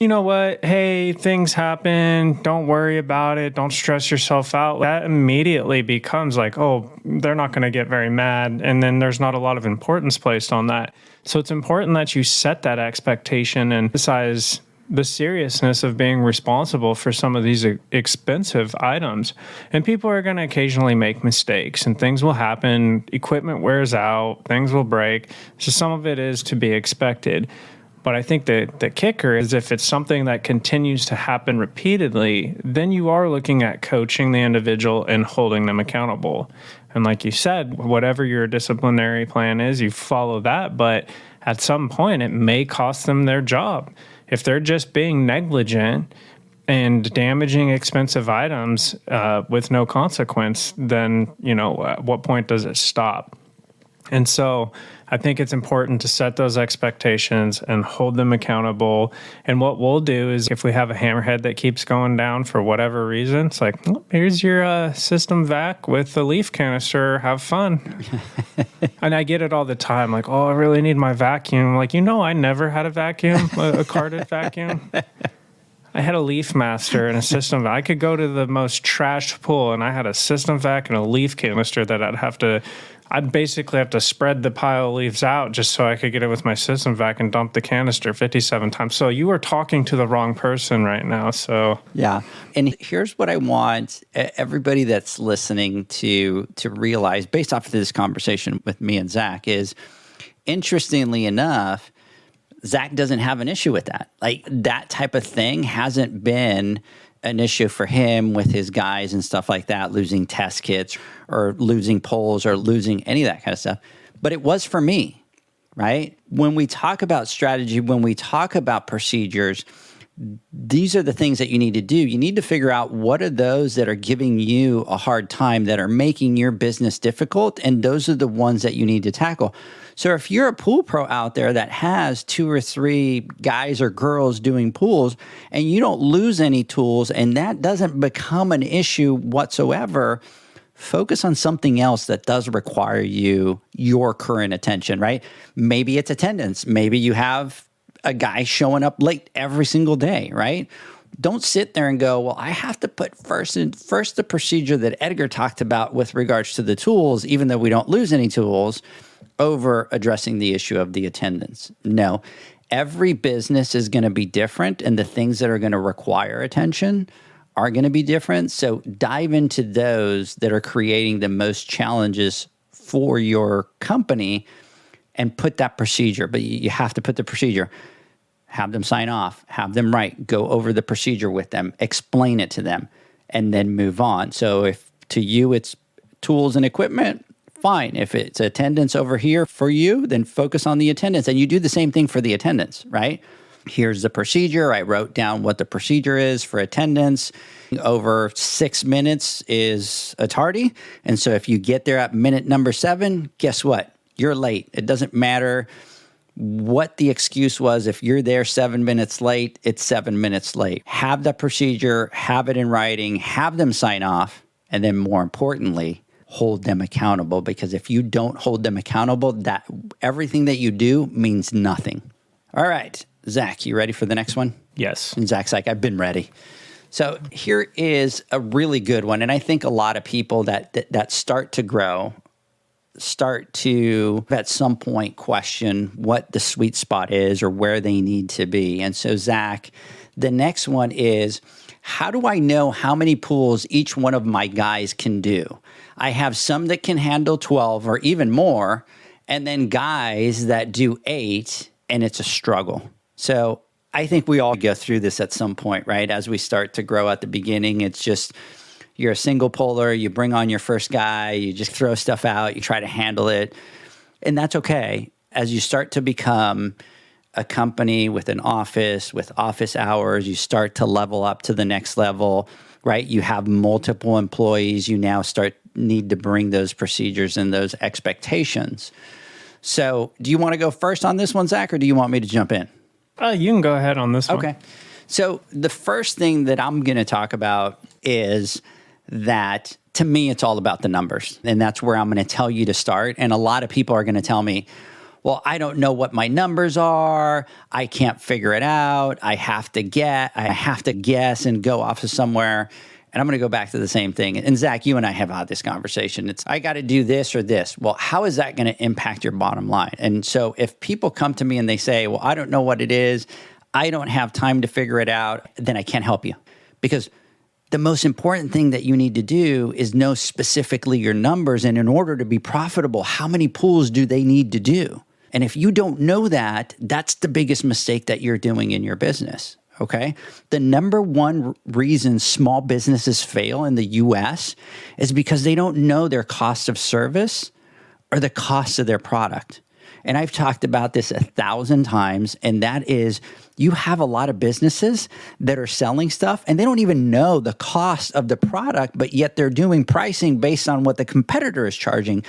you know what? Hey, things happen. Don't worry about it. Don't stress yourself out. That immediately becomes like, oh, they're not going to get very mad. And then there's not a lot of importance placed on that. So it's important that you set that expectation and emphasize the seriousness of being responsible for some of these expensive items. And people are going to occasionally make mistakes and things will happen. Equipment wears out, things will break. So some of it is to be expected. But I think the kicker is if it's something that continues to happen repeatedly, then you are looking at coaching the individual and holding them accountable. And like you said, whatever your disciplinary plan is, you follow that. But at some point, it may cost them their job. If they're just being negligent and damaging expensive items with no consequence, then, at what point does it stop? And so I think it's important to set those expectations and hold them accountable. And what we'll do is if we have a hammerhead that keeps going down for whatever reason, it's like, oh, here's your system vac with the leaf canister. Have fun. And I get it all the time. Like, oh, I really need my vacuum. Like, I never had a vacuum, a carded vacuum. I had a leaf master and a system vac. I could go to the most trashed pool and I had a system vac and a leaf canister that I'd basically have to spread the pile of leaves out just so I could get it with my system vac and dump the canister 57 times. So you are talking to the wrong person right now. So yeah. And here's what I want everybody that's listening to realize based off of this conversation with me and Zach is, interestingly enough, Zach doesn't have an issue with that. Like that type of thing hasn't been an issue for him with his guys and stuff like that, losing test kits or losing poles or losing any of that kind of stuff. But it was for me, right? When we talk about strategy, when we talk about procedures, these are the things that you need to do. You need to figure out what are those that are giving you a hard time, that are making your business difficult, and those are the ones that you need to tackle. So if you're a pool pro out there that has 2 or 3 guys or girls doing pools and you don't lose any tools and that doesn't become an issue whatsoever, focus on something else that does require your current attention, right? Maybe it's attendance. Maybe you have a guy showing up late every single day, right? Don't sit there and go, well, I have to put first the procedure that Edgar talked about with regards to the tools, even though we don't lose any tools, over addressing the issue of the attendance. No, every business is going to be different, and the things that are going to require attention are going to be different. So dive into those that are creating the most challenges for your company and put that procedure. But you have to put the procedure. Have them sign off, have them write, go over the procedure with them, explain it to them, and then move on. So if to you it's tools and equipment, fine. If it's attendance over here for you, then focus on the attendance. And you do the same thing for the attendance, right? Here's the procedure. I wrote down what the procedure is for attendance. Over 6 minutes is a tardy. And so if you get there at minute number 7, guess what? You're late. It doesn't matter what the excuse was. If you're there 7 minutes late, it's 7 minutes late. Have the procedure, have it in writing, have them sign off, and then more importantly, hold them accountable. Because if you don't hold them accountable, that everything that you do means nothing. All right, Zach, you ready for the next one? yes. And Zach's like, I've been ready. So here is a really good one. And I think a lot of people that start to grow start to, at some point, question what the sweet spot is or where they need to be. And so, Zach, the next one is, how do I know how many pools each one of my guys can do? I have some that can handle 12 or even more, and then guys that do 8, and it's a struggle. So I think we all go through this at some point, right? As we start to grow at the beginning, it's just, you're a single poler, you bring on your first guy, you just throw stuff out, you try to handle it, and that's okay. As you start to become a company with an office, with office hours, you start to level up to the next level, right? You have multiple employees, you now need to bring those procedures and those expectations. So do you want to go first on this one, Zach, or do you want me to jump in? You can go ahead on this one. Okay. So the first thing that I'm going to talk about is that, to me, it's all about the numbers. And that's where I'm going to tell you to start. And a lot of people are going to tell me, well, I don't know what my numbers are. I can't figure it out. I have to guess and go off of somewhere. And I'm going to go back to the same thing. And Zach, you and I have had this conversation. It's, I got to do this or this. Well, how is that going to impact your bottom line? And so if people come to me and they say, well, I don't know what it is, I don't have time to figure it out, then I can't help you. Because the most important thing that you need to do is know specifically your numbers. And in order to be profitable, how many pools do they need to do? And if you don't know that, that's the biggest mistake that you're doing in your business. Okay. The number one reason small businesses fail in the US is because they don't know their cost of service or the cost of their product. And I've talked about this 1,000 times, and that is you have a lot of businesses that are selling stuff and they don't even know the cost of the product, but yet they're doing pricing based on what the competitor is charging.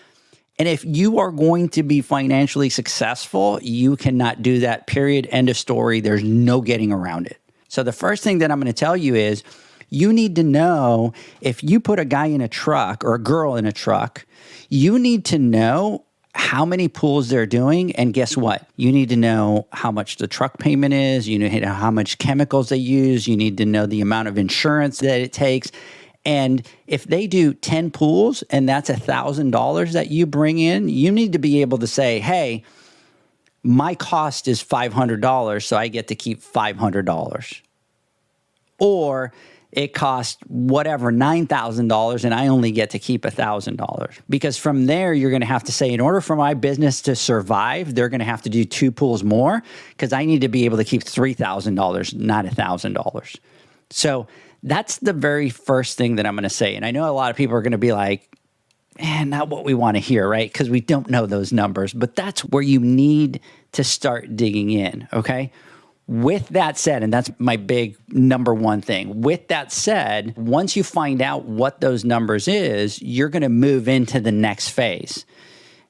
And if you are going to be financially successful, you cannot do that, period, end of story. There's no getting around it. So the first thing that I'm going to tell you is you need to know if you put a guy in a truck or a girl in a truck, you need to know how many pools they're doing. And guess what? You need to know how much the truck payment is. You need to know how much chemicals they use. You need to know the amount of insurance that it takes. And if they do 10 pools and that's $1,000 that you bring in, you need to be able to say, hey, my cost is $500, so I get to keep $500. Or it costs whatever, $9,000, and I only get to keep $1,000. Because from there, you're going to have to say, in order for my business to survive, they're going to have to do 2 pools more because I need to be able to keep $3,000, not $1,000. So that's the very first thing that I'm going to say. And I know a lot of people are going to be like, not what we want to hear, right? Because we don't know those numbers. But that's where you need to start digging in, okay? With that said, and that's my big number one thing. With that said, once you find out what those numbers is, you're going to move into the next phase.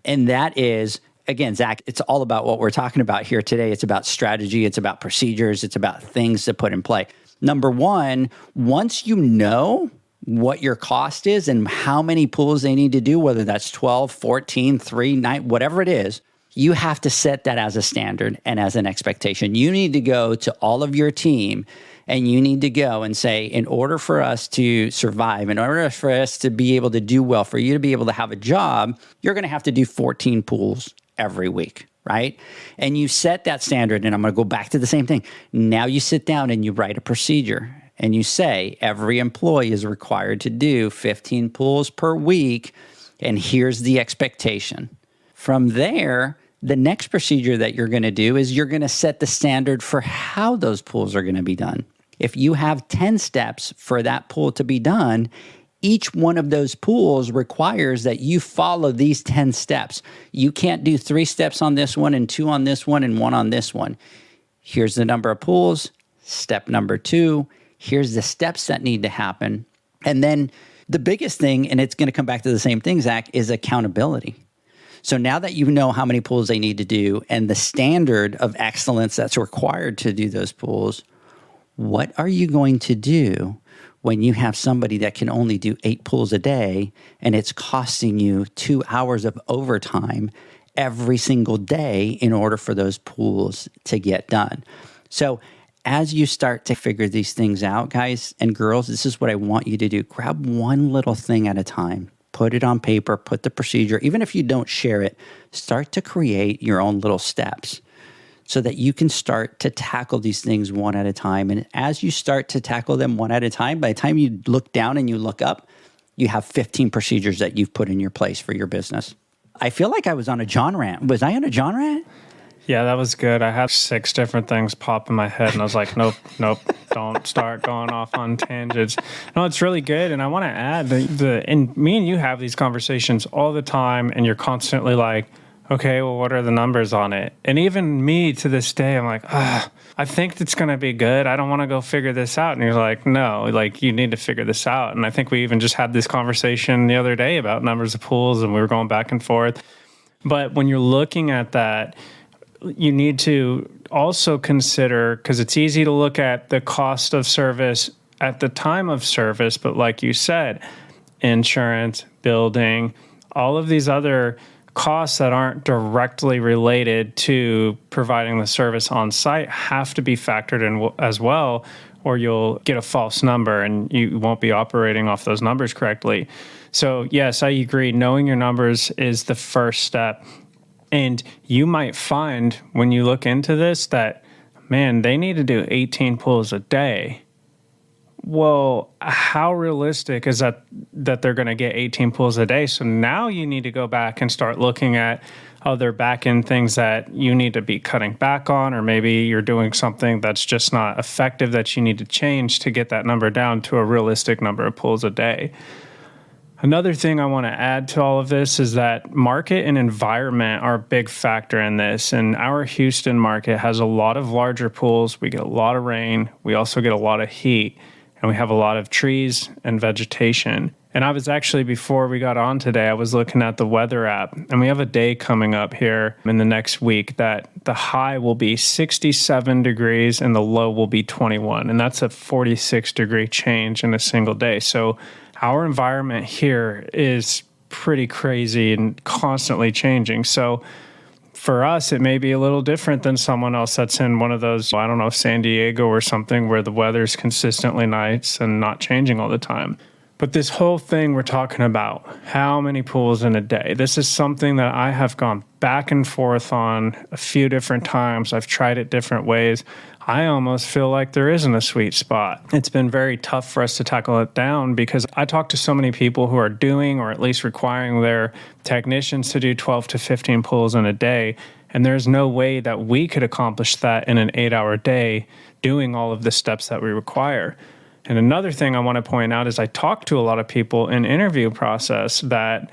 And that is, again, Zach, it's all about what we're talking about here today. It's about strategy. It's about procedures. It's about things to put in play. Number one, once you know what your cost is and how many pools they need to do, whether that's 12, 14, 3, 9, whatever it is, you have to set that as a standard and as an expectation. You need to go to all of your team and you need to go and say, in order for us to survive, in order for us to be able to do well, for you to be able to have a job, you're going to have to do 14 pools every week, right? And you set that standard, and I'm going to go back to the same thing. Now you sit down and you write a procedure and you say, every employee is required to do 15 pools per week, and here's the expectation. From there, the next procedure that you're going to do is you're going to set the standard for how those pools are going to be done. If you have 10 steps for that pool to be done, each one of those pools requires that you follow these 10 steps. You can't do 3 steps on this one and 2 on this one and 1 on this one. Here's the number of pools. Step number 2. Here's the steps that need to happen. And then the biggest thing, and it's going to come back to the same thing, Zach, is accountability. So now that you know how many pools they need to do and the standard of excellence that's required to do those pools, what are you going to do when you have somebody that can only do 8 pools a day and it's costing you 2 hours of overtime every single day in order for those pools to get done? So as you start to figure these things out, guys and girls, this is what I want you to do. Grab one little thing at a time. Put it on paper, put the procedure. Even if you don't share it, start to create your own little steps so that you can start to tackle these things one at a time. And as you start to tackle them one at a time, by the time you look down and you look up, you have 15 procedures that you've put in your place for your business. I feel like I was on a John rant. Was I on a John rant? Yeah, that was good. I had 6 different things pop in my head, and I was like, nope, don't start going off on tangents. No, it's really good, and I want to add, and me and you have these conversations all the time, and you're constantly like, okay, well, what are the numbers on it? And even me to this day, I'm like, I think it's going to be good. I don't want to go figure this out. And you're like, no, like you need to figure this out. And I think we even just had this conversation the other day about numbers of pools, and we were going back and forth. But when you're looking at that, you need to also consider, because it's easy to look at the cost of service at the time of service, but like you said, insurance, building, all of these other costs that aren't directly related to providing the service on site have to be factored in as well, or you'll get a false number and you won't be operating off those numbers correctly. So yes, I agree. Knowing your numbers is the first step. And you might find when you look into this that, man, they need to do 18 pulls a day. Well, how realistic is that they're going to get 18 pulls a day? So now you need to go back and start looking at other back-end things that you need to be cutting back on, or maybe you're doing something that's just not effective that you need to change to get that number down to a realistic number of pulls a day. Another thing I want to add to all of this is that market and environment are a big factor in this. And our Houston market has a lot of larger pools. We get a lot of rain. We also get a lot of heat. And we have a lot of trees and vegetation. And I was actually, before we got on today, I was looking at the weather app. And we have a day coming up here in the next week that the high will be 67 degrees and the low will be 21. And that's a 46-degree change in a single day. So our environment here is pretty crazy and constantly changing. So for us, it may be a little different than someone else that's in one of those, I don't know, San Diego or something, where the weather's consistently nice and not changing all the time. But this whole thing we're talking about, how many pools in a day, this is something that I have gone back and forth on a few different times. I've tried it different ways. I almost feel like there isn't a sweet spot. It's been very tough for us to tackle it down because I talk to so many people who are doing, or at least requiring their technicians to do 12 to 15 pulls in a day. And there's no way that we could accomplish that in an 8-hour day doing all of the steps that we require. And another thing I want to point out is I talk to a lot of people in interview process that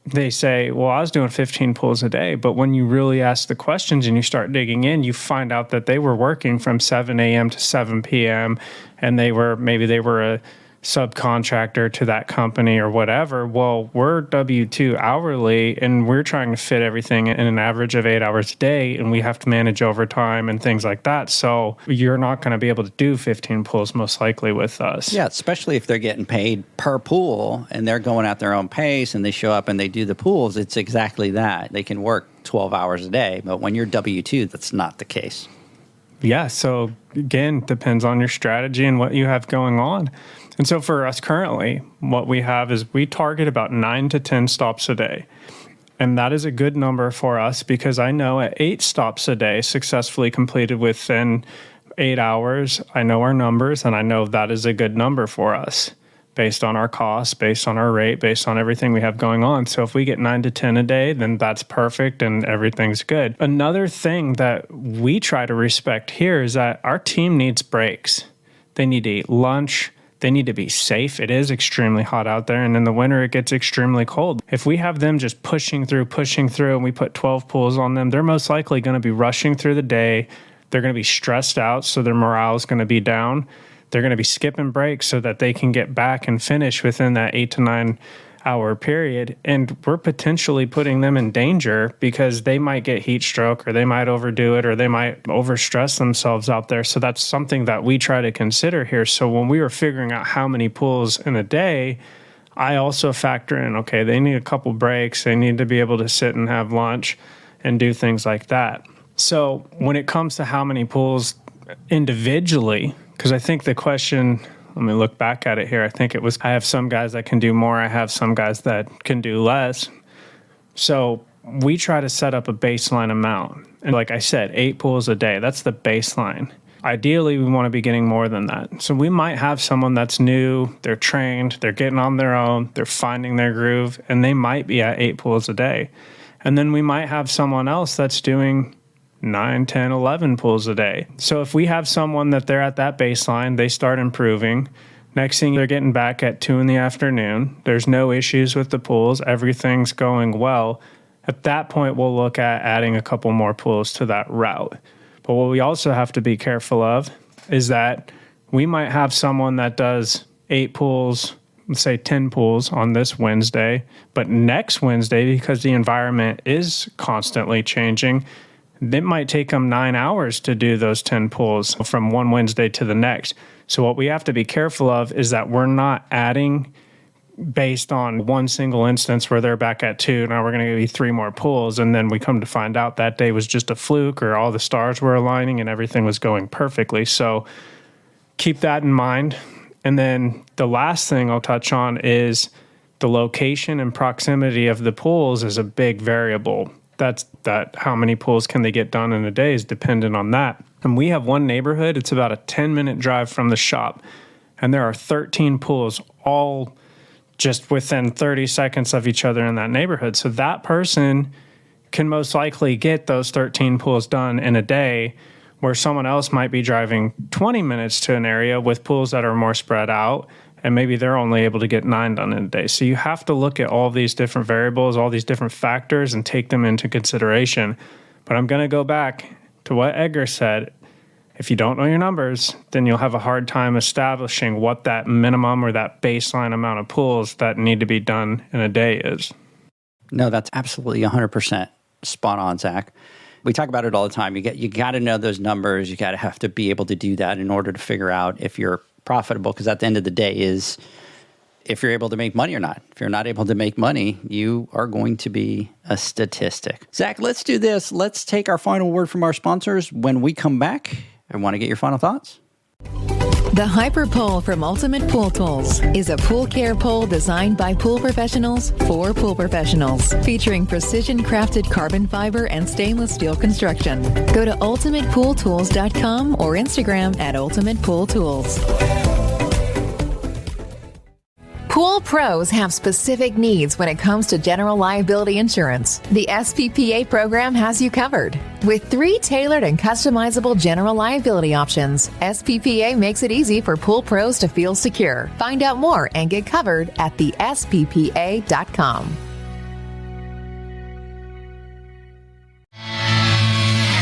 they say, well, I was doing 15 pulls a day. But when you really ask the questions and you start digging in, you find out that they were working from 7 a.m. to 7 p.m. and maybe they were a subcontractor to that company or whatever. Well, we're W-2 hourly and we're trying to fit everything in an average of 8 hours a day, and we have to manage overtime and things like that. So you're not going to be able to do 15 pulls most likely with us. Yeah, especially if they're getting paid per pool and they're going at their own pace and they show up and they do the pools. It's exactly that. They can work 12 hours a day, but when you're W-2, that's not the case. Yeah, so again, depends on your strategy and what you have going on. And so for us currently, what we have is we target about 9 to 10 stops a day. And that is a good number for us because I know at 8 stops a day successfully completed within 8 hours, I know our numbers and I know that is a good number for us based on our costs, based on our rate, based on everything we have going on. So if we get 9 to 10 a day, then that's perfect and everything's good. Another thing that we try to respect here is that our team needs breaks. They need to eat lunch. They need to be safe. It is extremely hot out there, and in the winter, it gets extremely cold. If we have them just pushing through, and we put 12 pulls on them, they're most likely going to be rushing through the day. They're going to be stressed out, so their morale is going to be down. They're going to be skipping breaks so that they can get back and finish within that 8 to 9 hour period. And we're potentially putting them in danger because they might get heat stroke, or they might overdo it, or they might overstress themselves out there. So that's something that we try to consider here. So when we were figuring out how many pulls in a day, I also factor in, okay, they need a couple breaks. They need to be able to sit and have lunch and do things like that. So when it comes to how many pulls individually, because I think the question, let me look back at it here. I think it was, I have some guys that can do more. I have some guys that can do less. So we try to set up a baseline amount. And like I said, 8 pulls a day, that's the baseline. Ideally, we want to be getting more than that. So we might have someone that's new, they're trained, they're getting on their own, they're finding their groove, and they might be at 8 pulls a day. And then we might have someone else that's doing 9, 10, 11 pulls a day. So if we have someone that they're at that baseline, they start improving. Next thing, they're getting back at 2 in the afternoon. There's no issues with the pulls. Everything's going well. At that point, we'll look at adding a couple more pulls to that route. But what we also have to be careful of is that we might have someone that does 8 pulls, let's say 10 pulls on this Wednesday, but next Wednesday, because the environment is constantly changing, it might take them 9 hours to do those 10 pulls from one Wednesday to the next. So what we have to be careful of is that we're not adding based on one single instance where they're back at 2. Now we're going to give you 3 more pulls. And then we come to find out that day was just a fluke, or all the stars were aligning and everything was going perfectly. So keep that in mind. And then the last thing I'll touch on is the location and proximity of the pulls is a big variable. That how many pulls can they get done in a day is dependent on that. And we have one neighborhood, it's about a 10-minute drive from the shop. And there are 13 pulls all just within 30 seconds of each other in that neighborhood. So that person can most likely get those 13 pulls done in a day, where someone else might be driving 20 minutes to an area with pulls that are more spread out, and maybe they're only able to get 9 done in a day. So you have to look at all these different variables, all these different factors, and take them into consideration. But I'm going to go back to what Edgar said. If you don't know your numbers, then you'll have a hard time establishing what that minimum or that baseline amount of pulls that need to be done in a day is. No, that's absolutely 100% spot on, Zach. We talk about it all the time. You got to know those numbers. You got to have to be able to do that in order to figure out if you're profitable, because at the end of the day is if you're able to make money or not. If you're not able to make money, you are going to be a statistic. Zach, let's do this. Let's take our final word from our sponsors. When we come back, I want to get your final thoughts. The Hyper Pole from Ultimate Pool Tools is a pool care pole designed by pool professionals for pool professionals, featuring precision-crafted carbon fiber and stainless steel construction. Go to ultimatepooltools.com or Instagram at Ultimate Pool Tools. Pool pros have specific needs when it comes to general liability insurance. The SPPA program has you covered. With 3 tailored and customizable general liability options, SPPA makes it easy for pool pros to feel secure. Find out more and get covered at thesppa.com.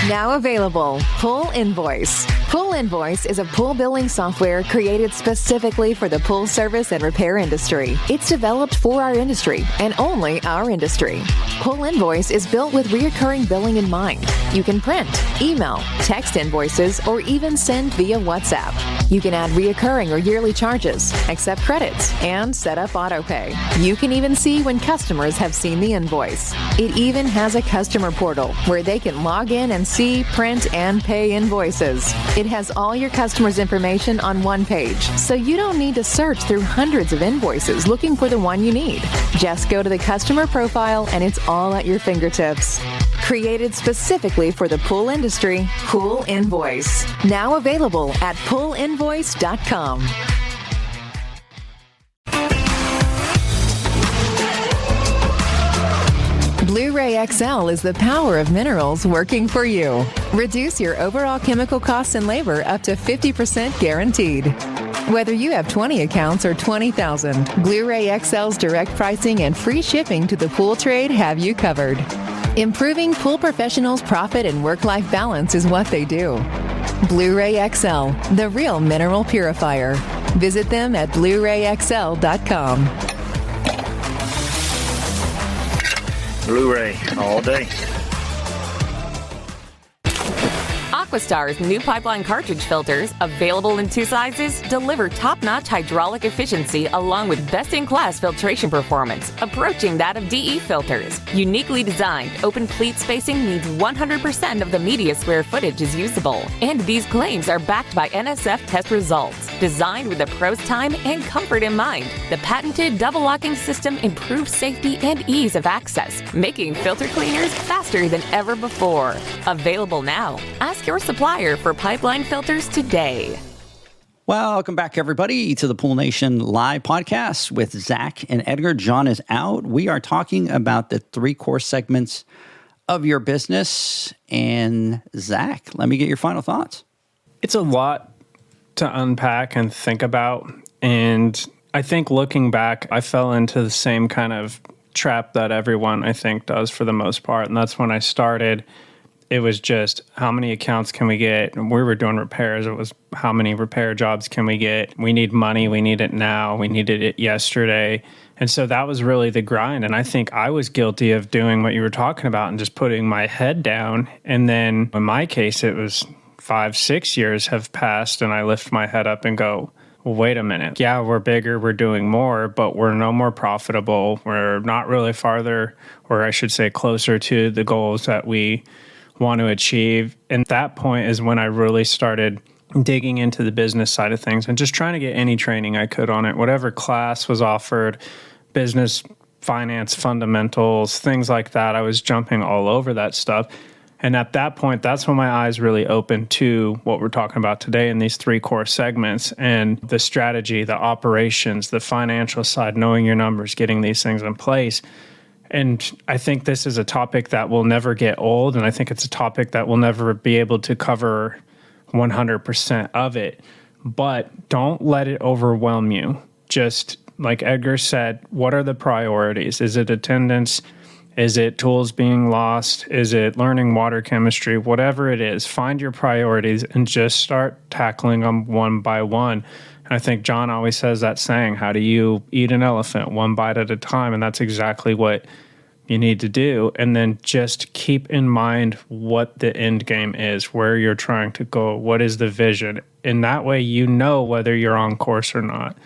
Now available, Pool Invoice. Pool Invoice is a pool billing software created specifically for the pool service and repair industry. It's developed for our industry and only our industry. Pool Invoice is built with recurring billing in mind. You can print, email, text invoices, or even send via WhatsApp. You can add reoccurring or yearly charges, accept credits, and set up autopay. You can even see when customers have seen the invoice. It even has a customer portal where they can log in and see, print, and pay invoices. It has all your customers' information on one page, so you don't need to search through hundreds of invoices looking for the one you need. Just go to the customer profile and it's all at your fingertips. Created specifically for the pool industry, Pool Invoice. Now available at poolinvoice.com. Blueray XL is the power of minerals working for you. Reduce your overall chemical costs and labor up to 50% guaranteed. Whether you have 20 accounts or 20,000, Blueray XL's direct pricing and free shipping to the pool trade have you covered. Improving pool professionals' profit and work-life balance is what they do. Blueray XL, the real mineral purifier. Visit them at BlueRayXL.com. Blueray all day. AquaStar's new pipeline cartridge filters, available in 2 sizes, deliver top-notch hydraulic efficiency along with best-in-class filtration performance, approaching that of DE filters. Uniquely designed, open pleat spacing means 100% of the media square footage is usable. And these claims are backed by NSF test results. Designed with the pro's time and comfort in mind, the patented double locking system improves safety and ease of access, making filter cleaners faster than ever before. Available now. Ask your supplier for pipeline filters today. Welcome back, everybody, to the Pool Nation Live podcast with Zach and Edgar. John is out. We are talking about the 3 core segments of your business. And Zach, let me get your final thoughts. It's a lot to unpack and think about. And I think looking back, I fell into the same kind of trap that everyone, I think, does for the most part. And that's when I started. It was just how many accounts can we get? And we were doing repairs. It was how many repair jobs can we get? We need money. We need it now. We needed it yesterday. And so that was really the grind. And I think I was guilty of doing what you were talking about and just putting my head down. And then in my case, it was 5-6 years have passed and I lift my head up and go, wait a minute. Yeah, we're bigger, we're doing more, but we're no more profitable. We're not really farther, or I should say closer to the goals that we want to achieve. And that point is when I really started digging into the business side of things and just trying to get any training I could on it, whatever class was offered, business, finance, fundamentals, things like that. I was jumping all over that stuff. And at that point, that's when my eyes really opened to what we're talking about today in these 3 core segments, and the strategy, the operations, the financial side, knowing your numbers, getting these things in place. And I think this is a topic that will never get old. And I think it's a topic that we'll never be able to cover 100% of it. But don't let it overwhelm you. Just like Edgar said, what are the priorities? Is it attendance? Is it tools being lost? Is it learning water chemistry? Whatever it is, find your priorities and just start tackling them one by one. And I think John always says that saying, how do you eat an elephant? One bite at a time. And that's exactly what you need to do. And then just keep in mind what the end game is, where you're trying to go, what is the vision. And that way you know whether you're on course or not.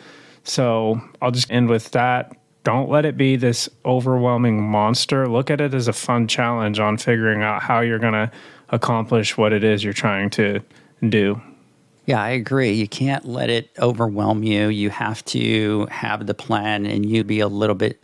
So I'll just end with that. Don't let it be this overwhelming monster. Look at it as a fun challenge on figuring out how you're going to accomplish what it is you're trying to do. Yeah, I agree. You can't let it overwhelm you. You have to have the plan and you be a little bit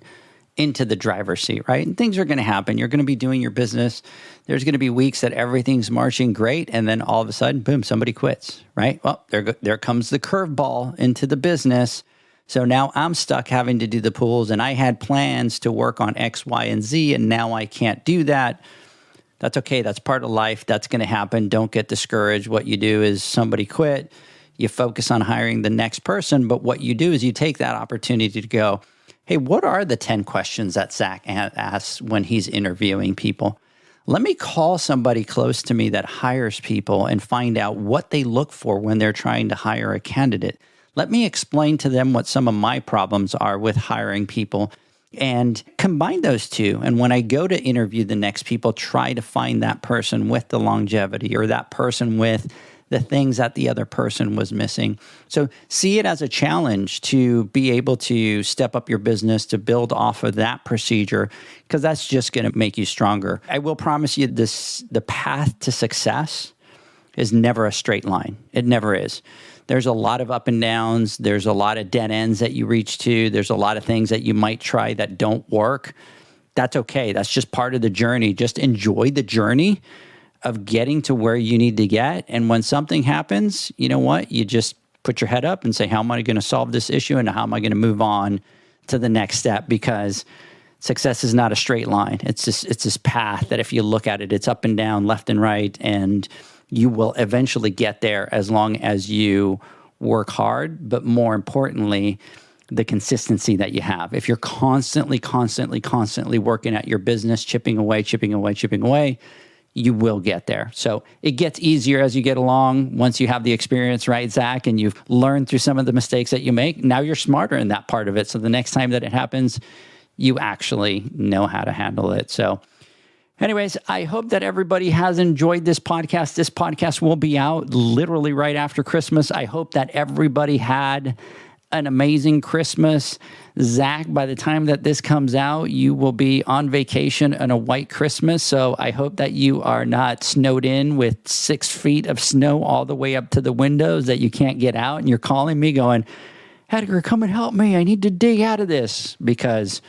into the driver's seat, right? And things are going to happen. You're going to be doing your business. There's going to be weeks that everything's marching great, and then all of a sudden, boom, somebody quits, right? Well, there comes the curveball into the business. So now I'm stuck having to do the pools, and I had plans to work on X, Y, and Z, and now I can't do that. That's okay. That's part of life. That's going to happen. Don't get discouraged. What you do is somebody quit. You focus on hiring the next person, but what you do is you take that opportunity to go, hey, what are the 10 questions that Zach asks when he's interviewing people? Let me call somebody close to me that hires people and find out what they look for when they're trying to hire a candidate. Let me explain to them what some of my problems are with hiring people and combine those two. And when I go to interview the next people, try to find that person with the longevity or that person with the things that the other person was missing. So see it as a challenge to be able to step up your business, to build off of that procedure, because that's just going to make you stronger. I will promise you this, the path to success is never a straight line. It never is. There's a lot of up and downs. There's a lot of dead ends that you reach to. There's a lot of things that you might try that don't work. That's okay. That's just part of the journey. Just enjoy the journey of getting to where you need to get. And when something happens, you know what? You just put your head up and say, how am I going to solve this issue? And how am I going to move on to the next step? Because success is not a straight line. It's this path that if you look at it, it's up and down, left and right, and you will eventually get there as long as you work hard, but more importantly, the consistency that you have. If you're constantly working at your business, chipping away, you will get there. So it gets easier as you get along. Once you have the experience, right, Zach, and you've learned through some of the mistakes that you make, now you're smarter in that part of it. So the next time that it happens, you actually know how to handle it. So anyways, I hope that everybody has enjoyed this podcast. This podcast will be out literally right after Christmas. I hope that everybody had an amazing Christmas. Zach, by the time that this comes out, you will be on vacation on a white Christmas. So I hope that you are not snowed in with 6 feet of snow all the way up to the windows that you can't get out. And you're calling me going, Edgar, come and help me. I need to dig out of this. Because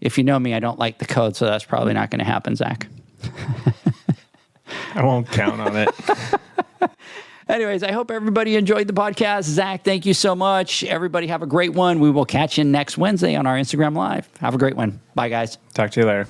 if you know me, I don't like the code. So that's probably not going to happen, Zach. I won't count on it. Anyways, I hope everybody enjoyed the podcast. Zach, thank you so much. Everybody have a great one. We will catch you next Wednesday on our Instagram Live. Have a great one. Bye, guys. Talk to you later.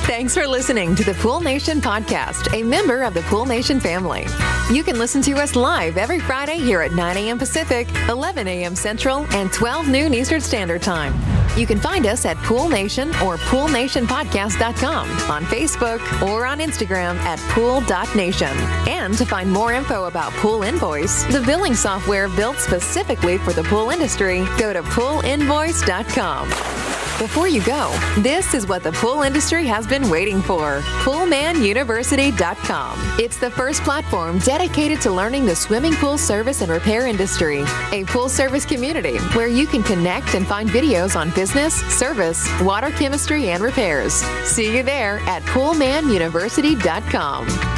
Thanks for listening to the Pool Nation podcast, a member of the Pool Nation family. You can listen to us live every Friday here at 9 a.m. Pacific, 11 a.m. Central, and 12 noon Eastern Standard Time. You can find us at Pool Nation or poolnationpodcast.com, on Facebook, or on Instagram at pool.nation. And to find more info about Pool Invoice, the billing software built specifically for the pool industry, go to poolinvoice.com. Before you go, this is what the pool industry has been waiting for. PoolmanUniversity.com. It's the first platform dedicated to learning the swimming pool service and repair industry. A pool service community where you can connect and find videos on business, service, water chemistry, and repairs. See you there at PoolmanUniversity.com.